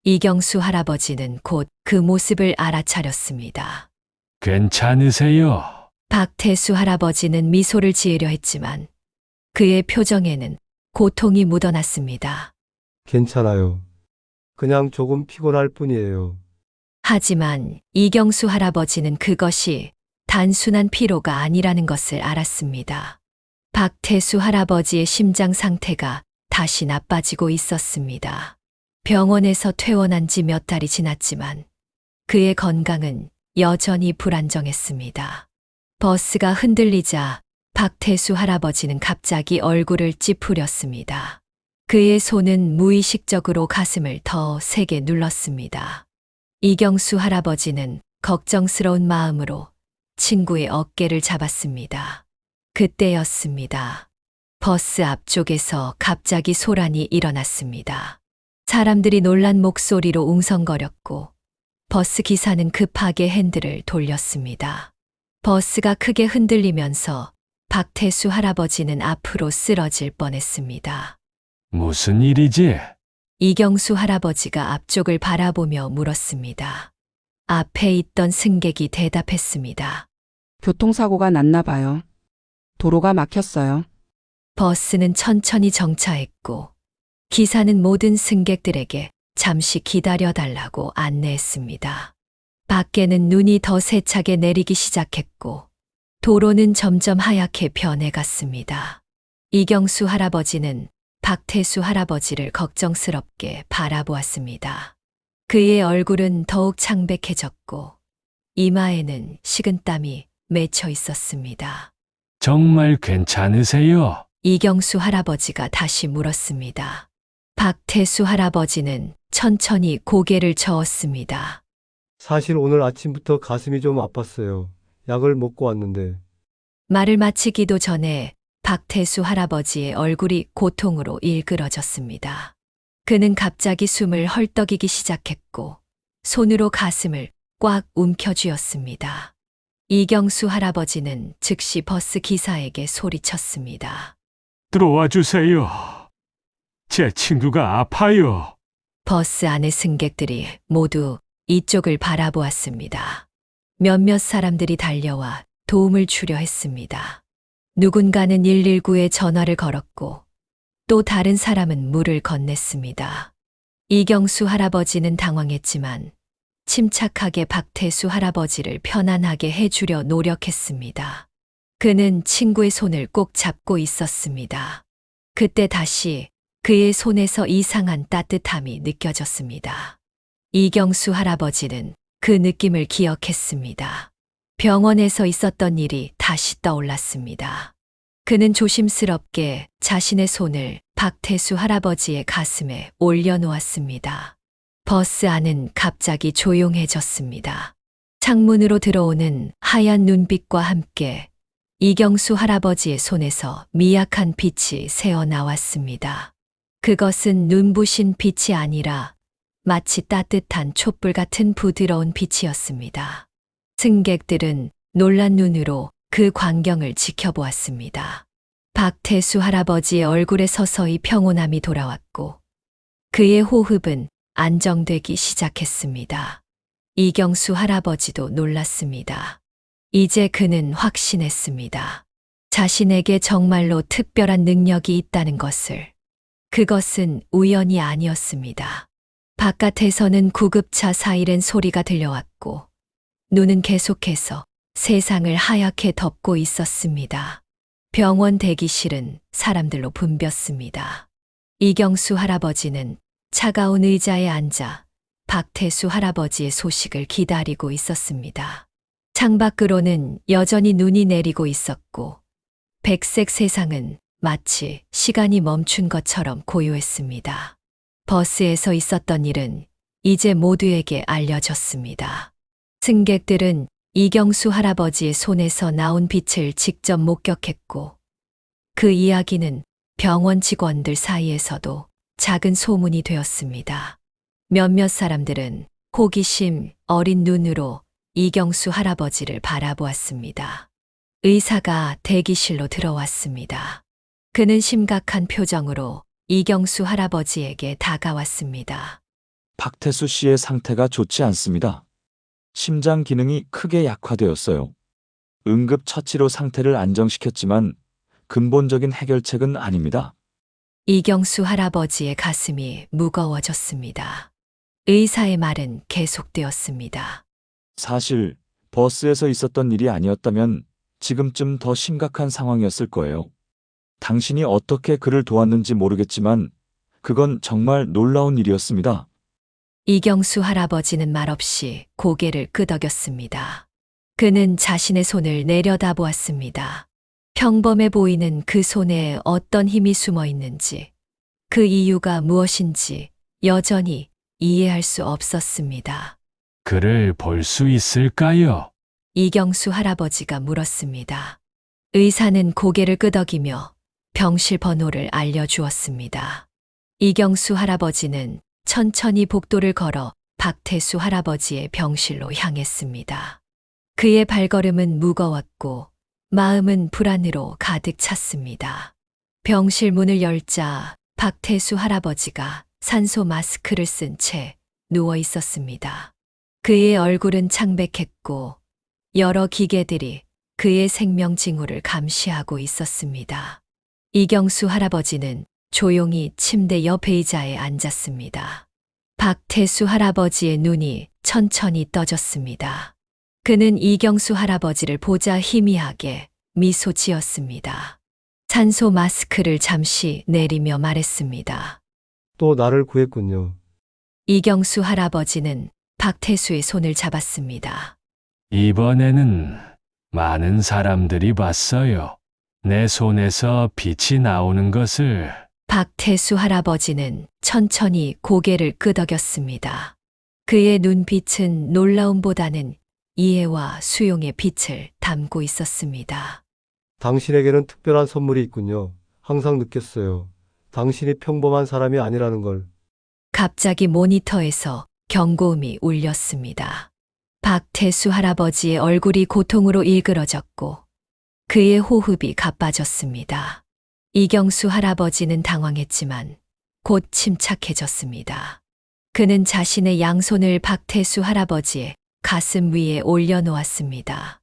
이경수 할아버지는 곧 그 모습을 알아차렸습니다. 괜찮으세요? 박태수 할아버지는 미소를 지으려 했지만 그의 표정에는 고통이 묻어났습니다. 괜찮아요. 그냥 조금 피곤할 뿐이에요. 하지만 이경수 할아버지는 그것이 단순한 피로가 아니라는 것을 알았습니다. 박태수 할아버지의 심장 상태가 다시 나빠지고 있었습니다. 병원에서 퇴원한 지 몇 달이 지났지만 그의 건강은 여전히 불안정했습니다. 버스가 흔들리자 박태수 할아버지는 갑자기 얼굴을 찌푸렸습니다. 그의 손은 무의식적으로 가슴을 더 세게 눌렀습니다. 이경수 할아버지는 걱정스러운 마음으로 친구의 어깨를 잡았습니다. 그때였습니다. 버스 앞쪽에서 갑자기 소란이 일어났습니다. 사람들이 놀란 목소리로 웅성거렸고 버스 기사는 급하게 핸들을 돌렸습니다. 버스가 크게 흔들리면서 박태수 할아버지는 앞으로 쓰러질 뻔했습니다. 무슨 일이지? 이경수 할아버지가 앞쪽을 바라보며 물었습니다. 앞에 있던 승객이 대답했습니다. 교통사고가 났나 봐요. 도로가 막혔어요. 버스는 천천히 정차했고 기사는 모든 승객들에게 잠시 기다려달라고 안내했습니다. 밖에는 눈이 더 세차게 내리기 시작했고 도로는 점점 하얗게 변해갔습니다. 이경수 할아버지는 박태수 할아버지를 걱정스럽게 바라보았습니다. 그의 얼굴은 더욱 창백해졌고 이마에는 식은땀이 맺혀 있었습니다. 정말 괜찮으세요? 이경수 할아버지가 다시 물었습니다. 박태수 할아버지는 천천히 고개를 저었습니다. 사실 오늘 아침부터 가슴이 좀 아팠어요. 약을 먹고 왔는데. 말을 마치기도 전에 박태수 할아버지의 얼굴이 고통으로 일그러졌습니다. 그는 갑자기 숨을 헐떡이기 시작했고 손으로 가슴을 꽉 움켜쥐었습니다. 이경수 할아버지는 즉시 버스 기사에게 소리쳤습니다. 들어와 주세요. 제 친구가 아파요. 버스 안의 승객들이 모두 이쪽을 바라보았습니다. 몇몇 사람들이 달려와 도움을 주려 했습니다. 누군가는 119에 전화를 걸었고 또 다른 사람은 물을 건넸습니다. 이경수 할아버지는 당황했지만 침착하게 박태수 할아버지를 편안하게 해주려 노력했습니다. 그는 친구의 손을 꼭 잡고 있었습니다. 그때 다시 그의 손에서 이상한 따뜻함이 느껴졌습니다. 이경수 할아버지는 그 느낌을 기억했습니다. 병원에서 있었던 일이 다시 떠올랐습니다. 그는 조심스럽게 자신의 손을 박태수 할아버지의 가슴에 올려놓았습니다. 버스 안은 갑자기 조용해졌습니다. 창문으로 들어오는 하얀 눈빛과 함께 이경수 할아버지의 손에서 미약한 빛이 새어나왔습니다. 그것은 눈부신 빛이 아니라 마치 따뜻한 촛불 같은 부드러운 빛이었습니다. 승객들은 놀란 눈으로 그 광경을 지켜보았습니다. 박태수 할아버지의 얼굴에 서서히 평온함이 돌아왔고 그의 호흡은 안정되기 시작했습니다. 이경수 할아버지도 놀랐습니다. 이제 그는 확신했습니다. 자신에게 정말로 특별한 능력이 있다는 것을. 그것은 우연이 아니었습니다. 바깥에서는 구급차 사이렌 소리가 들려왔고 눈은 계속해서 세상을 하얗게 덮고 있었습니다. 병원 대기실은 사람들로 붐볐습니다. 이경수 할아버지는 차가운 의자에 앉아 박태수 할아버지의 소식을 기다리고 있었습니다. 창밖으로는 여전히 눈이 내리고 있었고 백색 세상은 마치 시간이 멈춘 것처럼 고요했습니다. 버스에서 있었던 일은 이제 모두에게 알려졌습니다. 승객들은 이경수 할아버지의 손에서 나온 빛을 직접 목격했고 그 이야기는 병원 직원들 사이에서도 작은 소문이 되었습니다. 몇몇 사람들은 호기심 어린 눈으로 이경수 할아버지를 바라보았습니다. 의사가 대기실로 들어왔습니다. 그는 심각한 표정으로 이경수 할아버지에게 다가왔습니다. 박태수 씨의 상태가 좋지 않습니다. 심장 기능이 크게 약화되었어요. 응급 처치로 상태를 안정시켰지만 근본적인 해결책은 아닙니다. 이경수 할아버지의 가슴이 무거워졌습니다. 의사의 말은 계속되었습니다. 사실 버스에서 있었던 일이 아니었다면 지금쯤 더 심각한 상황이었을 거예요. 당신이 어떻게 그를 도왔는지 모르겠지만 그건 정말 놀라운 일이었습니다. 이경수 할아버지는 말없이 고개를 끄덕였습니다. 그는 자신의 손을 내려다보았습니다. 평범해 보이는 그 손에 어떤 힘이 숨어 있는지, 그 이유가 무엇인지 여전히 이해할 수 없었습니다. 그를 볼 수 있을까요? 이경수 할아버지가 물었습니다. 의사는 고개를 끄덕이며 병실 번호를 알려주었습니다. 이경수 할아버지는 천천히 복도를 걸어 박태수 할아버지의 병실로 향했습니다. 그의 발걸음은 무거웠고 마음은 불안으로 가득 찼습니다. 병실 문을 열자 박태수 할아버지가 산소 마스크를 쓴 채 누워 있었습니다. 그의 얼굴은 창백했고 여러 기계들이 그의 생명 징후를 감시하고 있었습니다. 이경수 할아버지는 조용히 침대 옆 의자에 앉았습니다. 박태수 할아버지의 눈이 천천히 떠졌습니다. 그는 이경수 할아버지를 보자 희미하게 미소 지었습니다. 산소 마스크를 잠시 내리며 말했습니다. 또 나를 구했군요. 이경수 할아버지는 박태수의 손을 잡았습니다. 이번에는 많은 사람들이 봤어요. 내 손에서 빛이 나오는 것을. 박태수 할아버지는 천천히 고개를 끄덕였습니다. 그의 눈빛은 놀라움보다는 이해와 수용의 빛을 담고 있었습니다. 당신에게는 특별한 선물이 있군요. 항상 느꼈어요. 당신이 평범한 사람이 아니라는 걸. 갑자기 모니터에서 경고음이 울렸습니다. 박태수 할아버지의 얼굴이 고통으로 일그러졌고 그의 호흡이 가빠졌습니다. 이경수 할아버지는 당황했지만 곧 침착해졌습니다. 그는 자신의 양손을 박태수 할아버지의 가슴 위에 올려놓았습니다.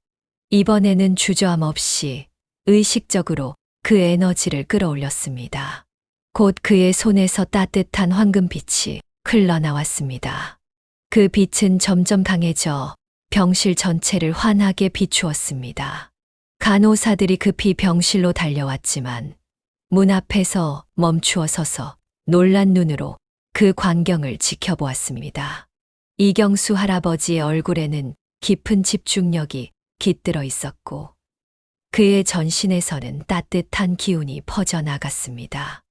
이번에는 주저함 없이 의식적으로 그 에너지를 끌어올렸습니다. 곧 그의 손에서 따뜻한 황금빛이 흘러나왔습니다. 그 빛은 점점 강해져 병실 전체를 환하게 비추었습니다. 간호사들이 급히 병실로 달려왔지만 문 앞에서 멈추어 서서 놀란 눈으로 그 광경을 지켜보았습니다. 이경수 할아버지의 얼굴에는 깊은 집중력이 깃들어 있었고 그의 전신에서는 따뜻한 기운이 퍼져나갔습니다.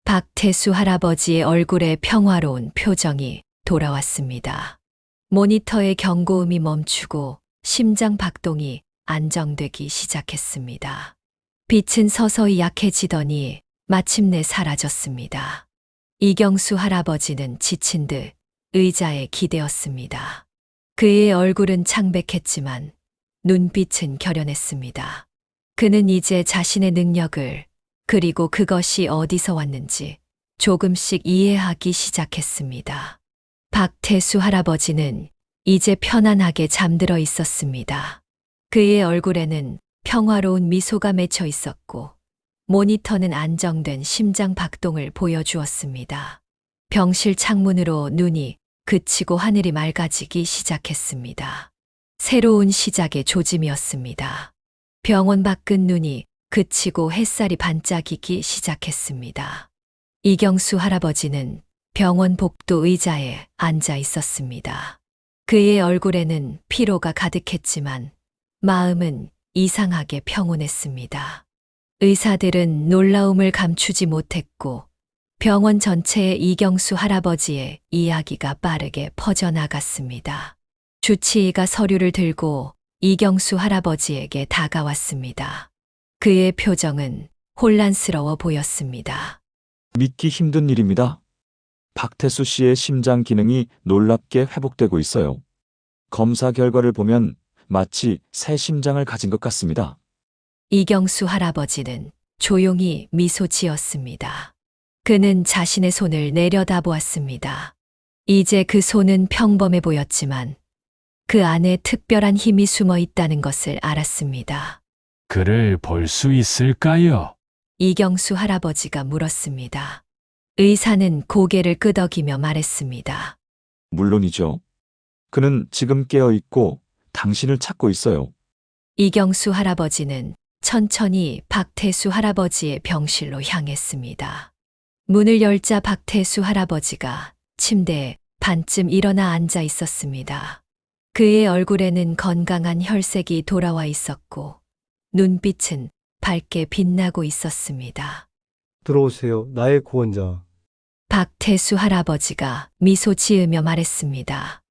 박태수 할아버지의 얼굴에 평화로운 표정이 돌아왔습니다. 모니터의 경고음이 멈추고 심장 박동이 안정되기 시작했습니다. 빛은 서서히 약해지더니 마침내 사라졌습니다. 이경수 할아버지는 지친 듯 의자에 기대었습니다. 그의 얼굴은 창백했지만 눈빛은 결연했습니다. 그는 이제 자신의 능력을 그리고 그것이 어디서 왔는지 조금씩 이해하기 시작했습니다. 박태수 할아버지는 이제 편안하게 잠들어 있었습니다. 그의 얼굴에는 평화로운 미소가 맺혀 있었고 모니터는 안정된 심장 박동을 보여주었습니다. 병실 창문으로 눈이 그치고 하늘이 맑아지기 시작했습니다. 새로운 시작의 조짐이었습니다. 병원 밖은 눈이 그치고 햇살이 반짝이기 시작했습니다. 이경수 할아버지는 병원 복도 의자에 앉아 있었습니다. 그의 얼굴에는 피로가 가득했지만 마음은 이상하게 평온했습니다. 의사들은 놀라움을 감추지 못했고 병원 전체에 이경수 할아버지의 이야기가 빠르게 퍼져나갔습니다. 주치의가 서류를 들고 이경수 할아버지에게 다가왔습니다. 그의 표정은 혼란스러워 보였습니다. 믿기 힘든 일입니다. 박태수 씨의 심장 기능이 놀랍게 회복되고 있어요. 검사 결과를 보면 마치 새 심장을 가진 것 같습니다. 이경수 할아버지는 조용히 미소 지었습니다. 그는 자신의 손을 내려다보았습니다. 이제 그 손은 평범해 보였지만 그 안에 특별한 힘이 숨어 있다는 것을 알았습니다. 그를 볼 수 있을까요? 이경수 할아버지가 물었습니다. 의사는 고개를 끄덕이며 말했습니다. 물론이죠. 그는 지금 깨어 있고 당신을 찾고 있어요. 이경수 할아버지는 천천히 박태수 할아버지의 병실로 향했습니다. 문을 열자 박태수 할아버지가 침대에 반쯤 일어나 앉아 있었습니다. 그의 얼굴에는 건강한 혈색이 돌아와 있었고 눈빛은 밝게 빛나고 있었습니다. 들어오세요. 나의 구원자. 박태수 할아버지가 미소 지으며 말했습니다.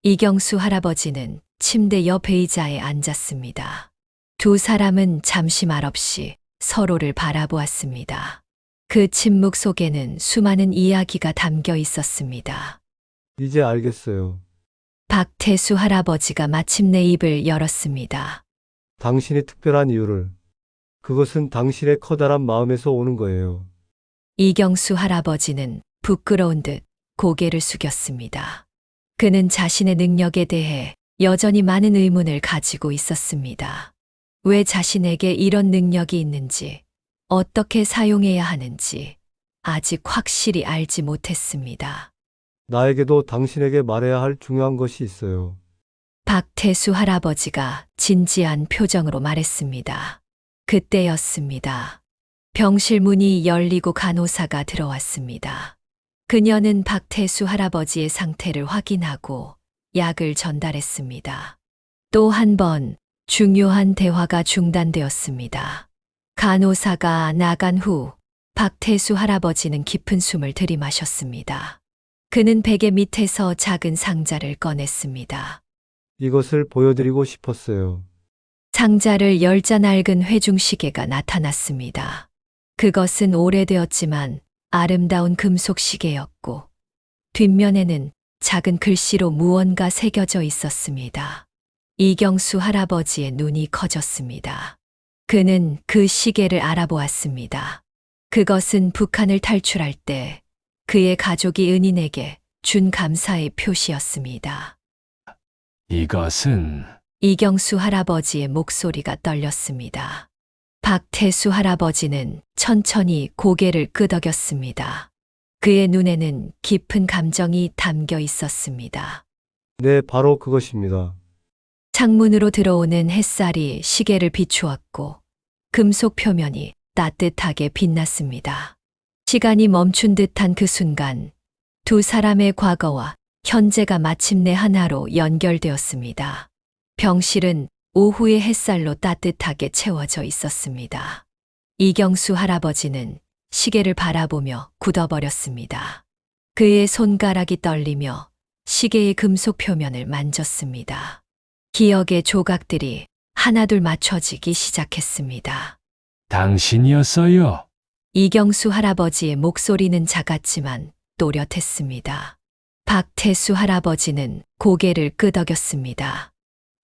이경수 할아버지는 침대 옆 의자에 앉았습니다. 두 사람은 잠시 말없이 서로를 바라보았습니다. 그 침묵 속에는 수많은 이야기가 담겨 있었습니다. 이제 알겠어요. 박태수 할아버지가 마침내 입을 열었습니다. 당신이 특별한 이유를. 그것은 당신의 커다란 마음에서 오는 거예요. 이경수 할아버지는 부끄러운 듯 고개를 숙였습니다. 그는 자신의 능력에 대해 여전히 많은 의문을 가지고 있었습니다. 왜 자신에게 이런 능력이 있는지, 어떻게 사용해야 하는지 아직 확실히 알지 못했습니다. 나에게도 당신에게 말해야 할 중요한 것이 있어요. 박태수 할아버지가 진지한 표정으로 말했습니다. 그때였습니다. 병실 문이 열리고 간호사가 들어왔습니다. 그녀는 박태수 할아버지의 상태를 확인하고 약을 전달했습니다. 또 한 번 중요한 대화가 중단되었습니다. 간호사가 나간 후 박태수 할아버지는 깊은 숨을 들이마셨습니다. 그는 베개 밑에서 작은 상자를 꺼냈습니다. 이것을 보여드리고 싶었어요. 상자를 열자 낡은 회중시계가 나타났습니다. 그것은 오래되었지만 아름다운 금속 시계였고 뒷면에는 작은 글씨로 무언가 새겨져 있었습니다. 이경수 할아버지의 눈이 커졌습니다. 그는 그 시계를 알아보았습니다. 그것은 북한을 탈출할 때 그의 가족이 은인에게 준 감사의 표시였습니다. 이것은 이경수 할아버지의 목소리가 떨렸습니다. 박태수 할아버지는 천천히 고개를 끄덕였습니다. 그의 눈에는 깊은 감정이 담겨 있었습니다. 네, 바로 그것입니다. 창문으로 들어오는 햇살이 시계를 비추었고 금속 표면이 따뜻하게 빛났습니다. 시간이 멈춘 듯한 그 순간 두 사람의 과거와 현재가 마침내 하나로 연결되었습니다. 병실은 오후의 햇살로 따뜻하게 채워져 있었습니다. 이경수 할아버지는 시계를 바라보며 굳어버렸습니다. 그의 손가락이 떨리며 시계의 금속 표면을 만졌습니다. 기억의 조각들이 하나둘 맞춰지기 시작했습니다. 당신이었어요. 이경수 할아버지의 목소리는 작았지만 또렷했습니다. 박태수 할아버지는 고개를 끄덕였습니다.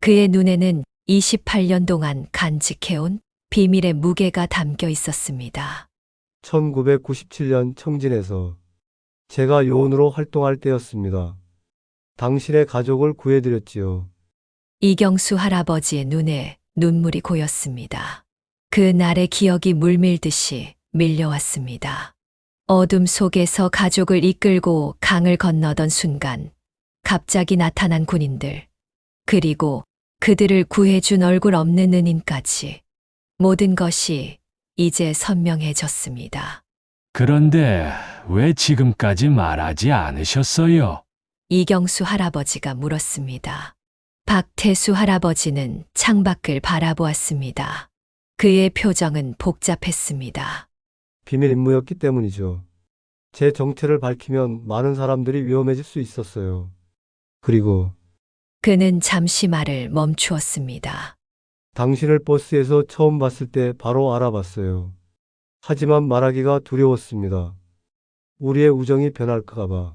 그의 눈에는 28년 동안 간직해온 비밀의 무게가 담겨 있었습니다. 1997년 청진에서 제가 요원으로 활동할 때였습니다. 당신의 가족을 구해드렸지요. 이경수 할아버지의 눈에 눈물이 고였습니다. 그 날의 기억이 물밀듯이 밀려왔습니다. 어둠 속에서 가족을 이끌고 강을 건너던 순간 갑자기 나타난 군인들, 그리고 그들을 구해준 얼굴 없는 은인까지 모든 것이 이제 선명해졌습니다. 그런데 왜 지금까지 말하지 않으셨어요? 이경수 할아버지가 물었습니다. 박태수 할아버지는 창밖을 바라보았습니다. 그의 표정은 복잡했습니다. 비밀 임무였기 때문이죠. 제 정체를 밝히면 많은 사람들이 위험해질 수 있었어요. 그리고 그는 잠시 말을 멈추었습니다. 당신을 버스에서 처음 봤을 때 바로 알아봤어요. 하지만 말하기가 두려웠습니다. 우리의 우정이 변할까 봐.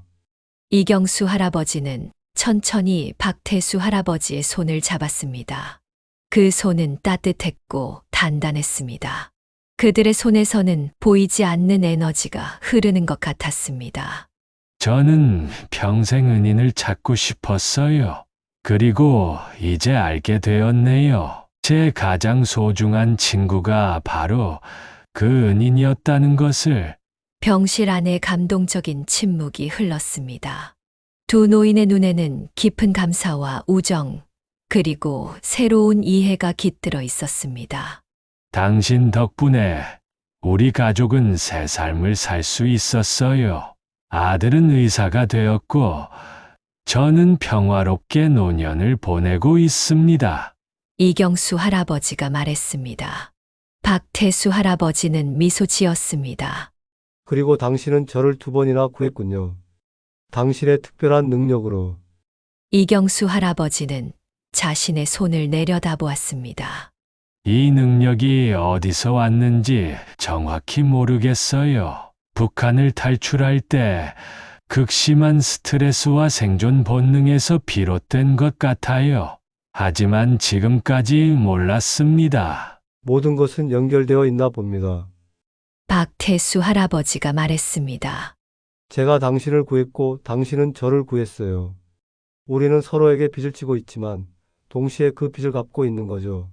이경수 할아버지는 천천히 박태수 할아버지의 손을 잡았습니다. 그 손은 따뜻했고 단단했습니다. 그들의 손에서는 보이지 않는 에너지가 흐르는 것 같았습니다. 저는 평생 은인을 찾고 싶었어요. 그리고 이제 알게 되었네요. 제 가장 소중한 친구가 바로 그 은인이었다는 것을. 병실 안에 감동적인 침묵이 흘렀습니다. 두 노인의 눈에는 깊은 감사와 우정, 그리고 새로운 이해가 깃들어 있었습니다. 당신 덕분에 우리 가족은 새 삶을 살 수 있었어요. 아들은 의사가 되었고, 저는 평화롭게 노년을 보내고 있습니다. 이경수 할아버지가 말했습니다. 박태수 할아버지는 미소 지었습니다. 그리고 당신은 저를 2번이나 구했군요. 당신의 특별한 능력으로. 이경수 할아버지는 자신의 손을 내려다보았습니다. 이 능력이 어디서 왔는지 정확히 모르겠어요. 북한을 탈출할 때 극심한 스트레스와 생존 본능에서 비롯된 것 같아요. 하지만 지금까지 몰랐습니다. 모든 것은 연결되어 있나 봅니다. 박태수 할아버지가 말했습니다. 제가 당신을 구했고 당신은 저를 구했어요. 우리는 서로에게 빚을 지고 있지만 동시에 그 빚을 갚고 있는 거죠.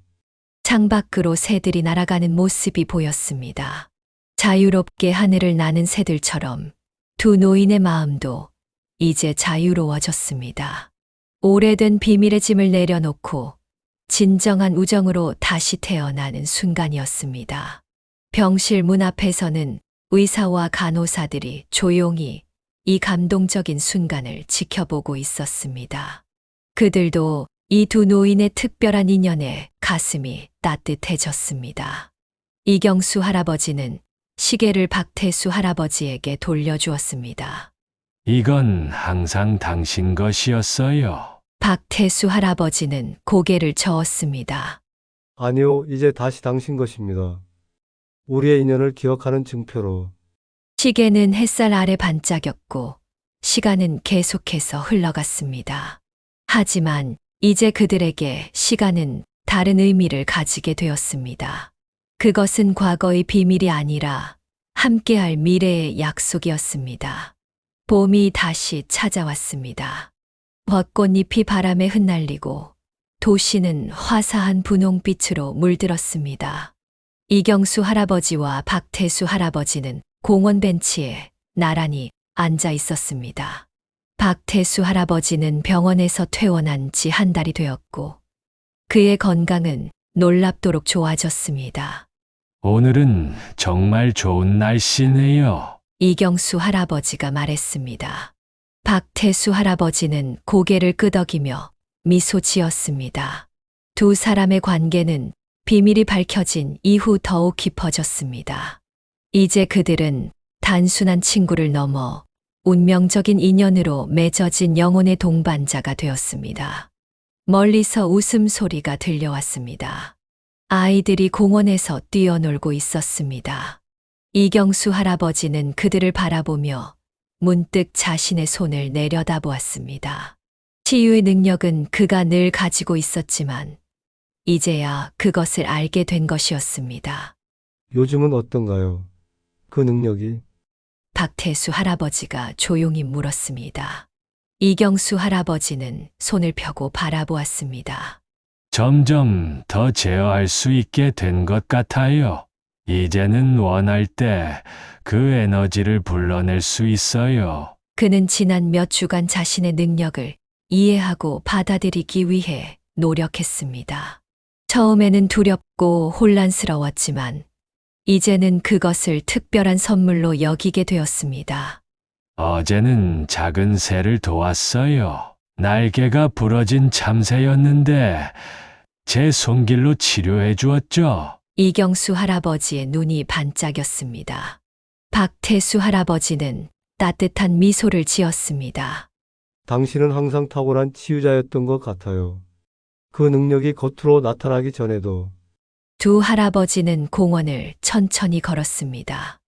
창밖으로 새들이 날아가는 모습이 보였습니다. 자유롭게 하늘을 나는 새들처럼 두 노인의 마음도 이제 자유로워졌습니다. 오래된 비밀의 짐을 내려놓고 진정한 우정으로 다시 태어나는 순간이었습니다. 병실 문 앞에서는 의사와 간호사들이 조용히 이 감동적인 순간을 지켜보고 있었습니다. 그들도 이 두 노인의 특별한 인연에 가슴이 따뜻해졌습니다. 이경수 할아버지는 시계를 박태수 할아버지에게 돌려주었습니다. 이건 항상 당신 것이었어요. 박태수 할아버지는 고개를 저었습니다. 아니요, 이제 다시 당신 것입니다. 우리의 인연을 기억하는 증표로. 시계는 햇살 아래 반짝였고 시간은 계속해서 흘러갔습니다. 하지만 이제 그들에게 시간은 다른 의미를 가지게 되었습니다. 그것은 과거의 비밀이 아니라 함께할 미래의 약속이었습니다. 봄이 다시 찾아왔습니다. 벚꽃잎이 바람에 흩날리고 도시는 화사한 분홍빛으로 물들었습니다. 이경수 할아버지와 박태수 할아버지는 공원 벤치에 나란히 앉아 있었습니다. 박태수 할아버지는 병원에서 퇴원한 지 한 달이 되었고 그의 건강은 놀랍도록 좋아졌습니다. 오늘은 정말 좋은 날씨네요. 이경수 할아버지가 말했습니다. 박태수 할아버지는 고개를 끄덕이며 미소 지었습니다. 두 사람의 관계는 비밀이 밝혀진 이후 더욱 깊어졌습니다. 이제 그들은 단순한 친구를 넘어 운명적인 인연으로 맺어진 영혼의 동반자가 되었습니다. 멀리서 웃음소리가 들려왔습니다. 아이들이 공원에서 뛰어놀고 있었습니다. 이경수 할아버지는 그들을 바라보며 문득 자신의 손을 내려다보았습니다. 치유의 능력은 그가 늘 가지고 있었지만 이제야 그것을 알게 된 것이었습니다. 요즘은 어떤가요? 그 능력이? 박태수 할아버지가 조용히 물었습니다. 이경수 할아버지는 손을 펴고 바라보았습니다. 점점 더 제어할 수 있게 된 것 같아요. 이제는 원할 때 그 에너지를 불러낼 수 있어요. 그는 지난 몇 주간 자신의 능력을 이해하고 받아들이기 위해 노력했습니다. 처음에는 두렵고 혼란스러웠지만 이제는 그것을 특별한 선물로 여기게 되었습니다. 어제는 작은 새를 도왔어요. 날개가 부러진 참새였는데 제 손길로 치료해 주었죠. 이경수 할아버지의 눈이 반짝였습니다. 박태수 할아버지는 따뜻한 미소를 지었습니다. 당신은 항상 탁월한 치유자였던 것 같아요. 그 능력이 겉으로 나타나기 전에도. 두 할아버지는 공원을 천천히 걸었습니다.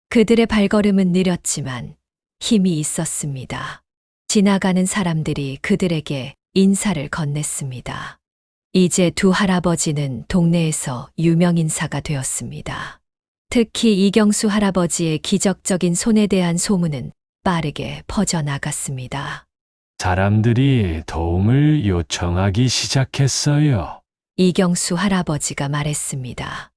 그들의 발걸음은 느렸지만 힘이 있었습니다. 지나가는 사람들이 그들에게 인사를 건넸습니다. 이제 두 할아버지는 동네에서 유명 인사가 되었습니다. 특히 이경수 할아버지의 기적적인 손에 대한 소문은 빠르게 퍼져나갔습니다. 사람들이 도움을 요청하기 시작했어요. 이경수 할아버지가 말했습니다.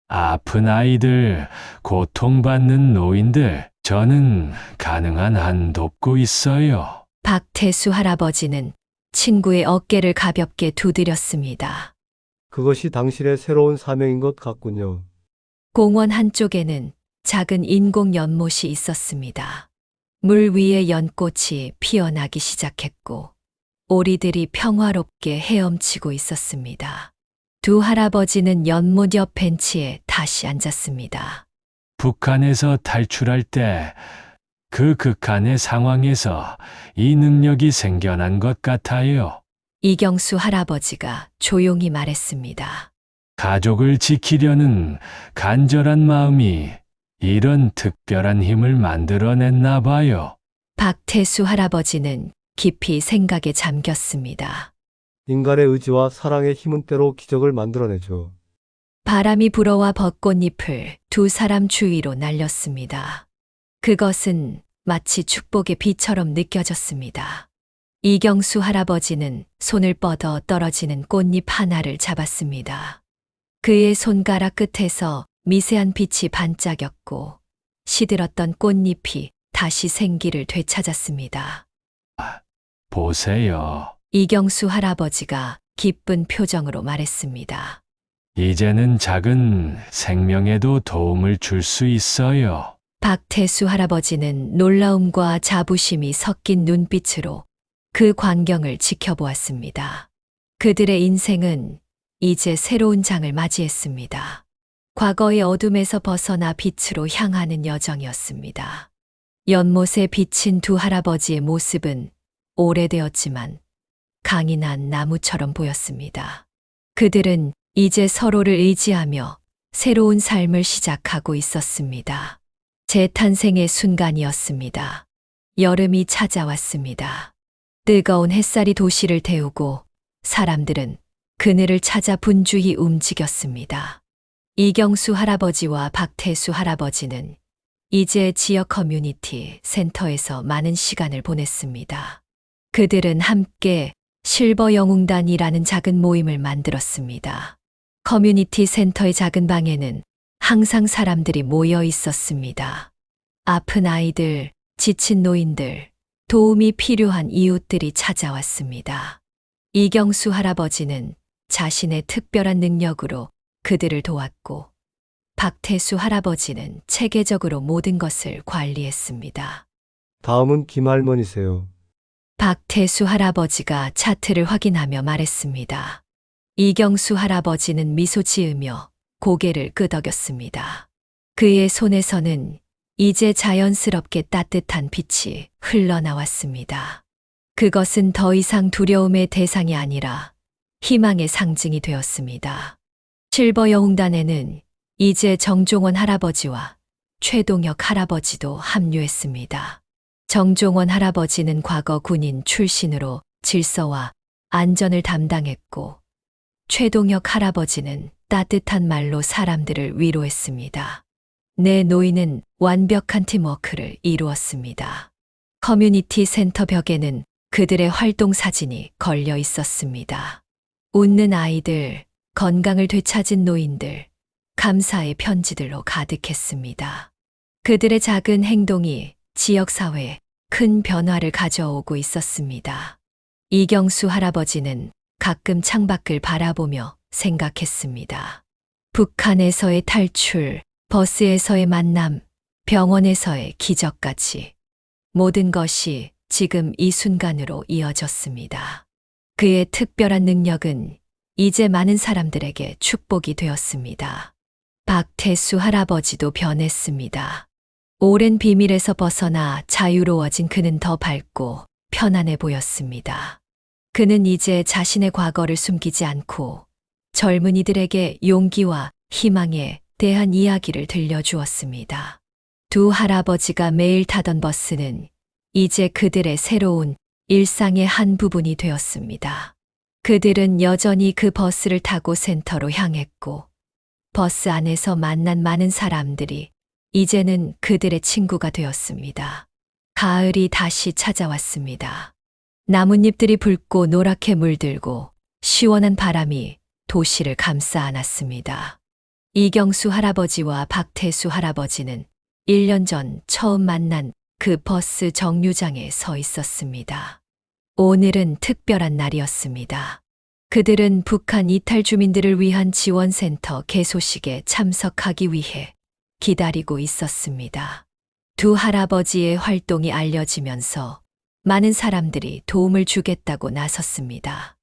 아픈 아이들, 고통받는 노인들, 저는 가능한 한 돕고 있어요. 박태수 할아버지는 친구의 어깨를 가볍게 두드렸습니다. 그것이 당신의 새로운 사명인 것 같군요. 공원 한쪽에는 작은 인공 연못이 있었습니다. 물 위에 연꽃이 피어나기 시작했고 오리들이 평화롭게 헤엄치고 있었습니다. 두 할아버지는 연못 옆 벤치에 다시 앉았습니다. 북한에서 탈출할 때 그 극한의 상황에서 이 능력이 생겨난 것 같아요. 이경수 할아버지가 조용히 말했습니다. 가족을 지키려는 간절한 마음이 이런 특별한 힘을 만들어냈나 봐요. 박태수 할아버지는 깊이 생각에 잠겼습니다. 인간의 의지와 사랑의 힘은 때로 기적을 만들어내죠. 바람이 불어와 벚꽃잎을 두 사람 주위로 날렸습니다. 그것은 마치 축복의 비처럼 느껴졌습니다. 이경수 할아버지는 손을 뻗어 떨어지는 꽃잎 하나를 잡았습니다. 그의 손가락 끝에서 미세한 빛이 반짝였고 시들었던 꽃잎이 다시 생기를 되찾았습니다. 보세요. 이경수 할아버지가 기쁜 표정으로 말했습니다. 이제는 작은 생명에도 도움을 줄 수 있어요. 박태수 할아버지는 놀라움과 자부심이 섞인 눈빛으로 그 광경을 지켜보았습니다. 그들의 인생은 이제 새로운 장을 맞이했습니다. 과거의 어둠에서 벗어나 빛으로 향하는 여정이었습니다. 연못에 비친 두 할아버지의 모습은 오래되었지만 강인한 나무처럼 보였습니다. 그들은 이제 서로를 의지하며 새로운 삶을 시작하고 있었습니다. 재탄생의 순간이었습니다. 여름이 찾아왔습니다. 뜨거운 햇살이 도시를 데우고 사람들은 그늘을 찾아 분주히 움직였습니다. 이경수 할아버지와 박태수 할아버지는 이제 지역 커뮤니티 센터에서 많은 시간을 보냈습니다. 그들은 함께 실버 영웅단이라는 작은 모임을 만들었습니다. 커뮤니티 센터의 작은 방에는 항상 사람들이 모여 있었습니다. 아픈 아이들, 지친 노인들, 도움이 필요한 이웃들이 찾아왔습니다. 이경수 할아버지는 자신의 특별한 능력으로 그들을 도왔고, 박태수 할아버지는 체계적으로 모든 것을 관리했습니다. 다음은 김할머니세요. 박태수 할아버지가 차트를 확인하며 말했습니다. 이경수 할아버지는 미소 지으며 고개를 끄덕였습니다. 그의 손에서는 이제 자연스럽게 따뜻한 빛이 흘러나왔습니다. 그것은 더 이상 두려움의 대상이 아니라 희망의 상징이 되었습니다. 실버 여웅단에는 이제 정종원 할아버지와 최동혁 할아버지도 합류했습니다. 정종원 할아버지는 과거 군인 출신으로 질서와 안전을 담당했고, 최동혁 할아버지는 따뜻한 말로 사람들을 위로했습니다. 내 노인은 완벽한 팀워크를 이루었습니다. 커뮤니티 센터 벽에는 그들의 활동 사진이 걸려 있었습니다. 웃는 아이들, 건강을 되찾은 노인들, 감사의 편지들로 가득했습니다. 그들의 작은 행동이 지역사회에 큰 변화를 가져오고 있었습니다. 이경수 할아버지는 가끔 창밖을 바라보며 생각했습니다. 북한에서의 탈출, 버스에서의 만남, 병원에서의 기적까지 모든 것이 지금 이 순간으로 이어졌습니다. 그의 특별한 능력은 이제 많은 사람들에게 축복이 되었습니다. 박태수 할아버지도 변했습니다. 오랜 비밀에서 벗어나 자유로워진 그는 더 밝고 편안해 보였습니다. 그는 이제 자신의 과거를 숨기지 않고 젊은이들에게 용기와 희망에 대한 이야기를 들려주었습니다. 두 할아버지가 매일 타던 버스는 이제 그들의 새로운 일상의 한 부분이 되었습니다. 그들은 여전히 그 버스를 타고 센터로 향했고, 버스 안에서 만난 많은 사람들이 이제는 그들의 친구가 되었습니다. 가을이 다시 찾아왔습니다. 나뭇잎들이 붉고 노랗게 물들고 시원한 바람이 도시를 감싸 안았습니다. 이경수 할아버지와 박태수 할아버지는 1년 전 처음 만난 그 버스 정류장에 서 있었습니다. 오늘은 특별한 날이었습니다. 그들은 북한 이탈 주민들을 위한 지원센터 개소식에 참석하기 위해 기다리고 있었습니다. 두 할아버지의 활동이 알려지면서 많은 사람들이 도움을 주겠다고 나섰습니다.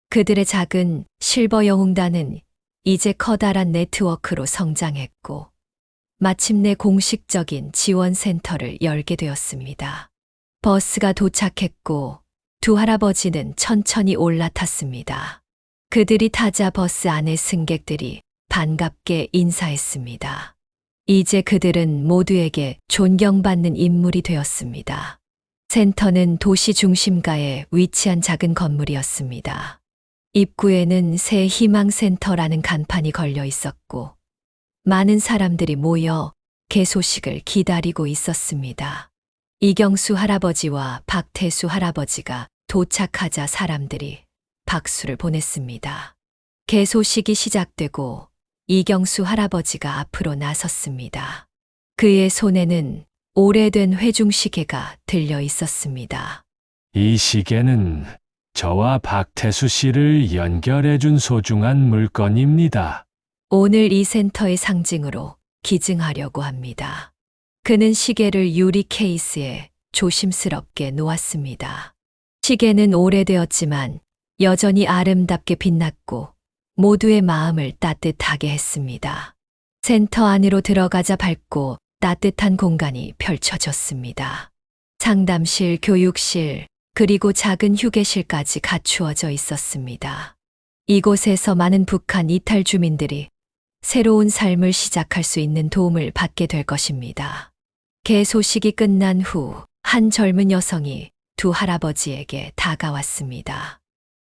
그들의 작은 실버 여웅단은 이제 커다란 네트워크로 성장했고, 마침내 공식적인 지원센터를 열게 되었습니다. 버스가 도착했고, 두 할아버지는 천천히 올라탔습니다. 그들이 타자 버스 안의 승객들이 반갑게 인사했습니다. 이제 그들은 모두에게 존경받는 인물이 되었습니다. 센터는 도시 중심가에 위치한 작은 건물이었습니다. 입구에는 새 희망센터라는 간판이 걸려 있었고, 많은 사람들이 모여 개소식을 기다리고 있었습니다. 이경수 할아버지와 박태수 할아버지가 도착하자 사람들이 박수를 보냈습니다. 개소식이 시작되고 이경수 할아버지가 앞으로 나섰습니다. 그의 손에는 오래된 회중시계가 들려 있었습니다. 이 시계는 저와 박태수 씨를 연결해준 소중한 물건입니다. 오늘 이 센터의 상징으로 기증하려고 합니다. 그는 시계를 유리 케이스에 조심스럽게 놓았습니다. 시계는 오래되었지만 여전히 아름답게 빛났고 모두의 마음을 따뜻하게 했습니다. 센터 안으로 들어가자 밝고 따뜻한 공간이 펼쳐졌습니다. 상담실, 교육실, 그리고 작은 휴게실까지 갖추어져 있었습니다. 이곳에서 많은 북한 이탈 주민들이 새로운 삶을 시작할 수 있는 도움을 받게 될 것입니다. 개소식이 끝난 후 한 젊은 여성이 두 할아버지에게 다가왔습니다.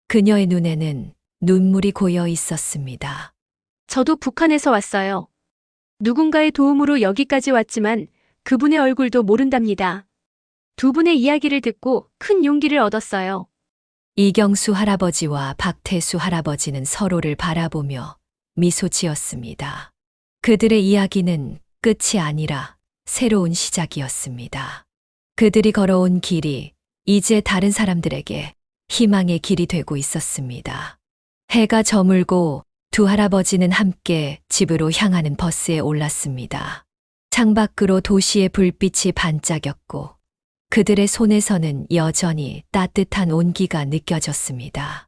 그녀의 눈에는 눈물이 고여 있었습니다. 저도 북한에서 왔어요. 누군가의 도움으로 여기까지 왔지만 그분의 얼굴도 모른답니다. 두 분의 이야기를 듣고 큰 용기를 얻었어요. 이경수 할아버지와 박태수 할아버지는 서로를 바라보며 미소 지었습니다. 그들의 이야기는 끝이 아니라 새로운 시작이었습니다. 그들이 걸어온 길이 이제 다른 사람들에게 희망의 길이 되고 있었습니다. 해가 저물고 두 할아버지는 함께 집으로 향하는 버스에 올랐습니다. 창밖으로 도시의 불빛이 반짝였고 그들의 손에서는 여전히 따뜻한 온기가 느껴졌습니다.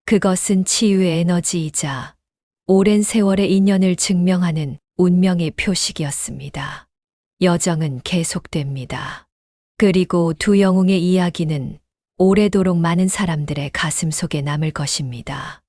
그것은 치유의 에너지이자 오랜 세월의 인연을 증명하는 운명의 표식이었습니다. 여정은 계속됩니다. 그리고 두 영웅의 이야기는 오래도록 많은 사람들의 가슴 속에 남을 것입니다.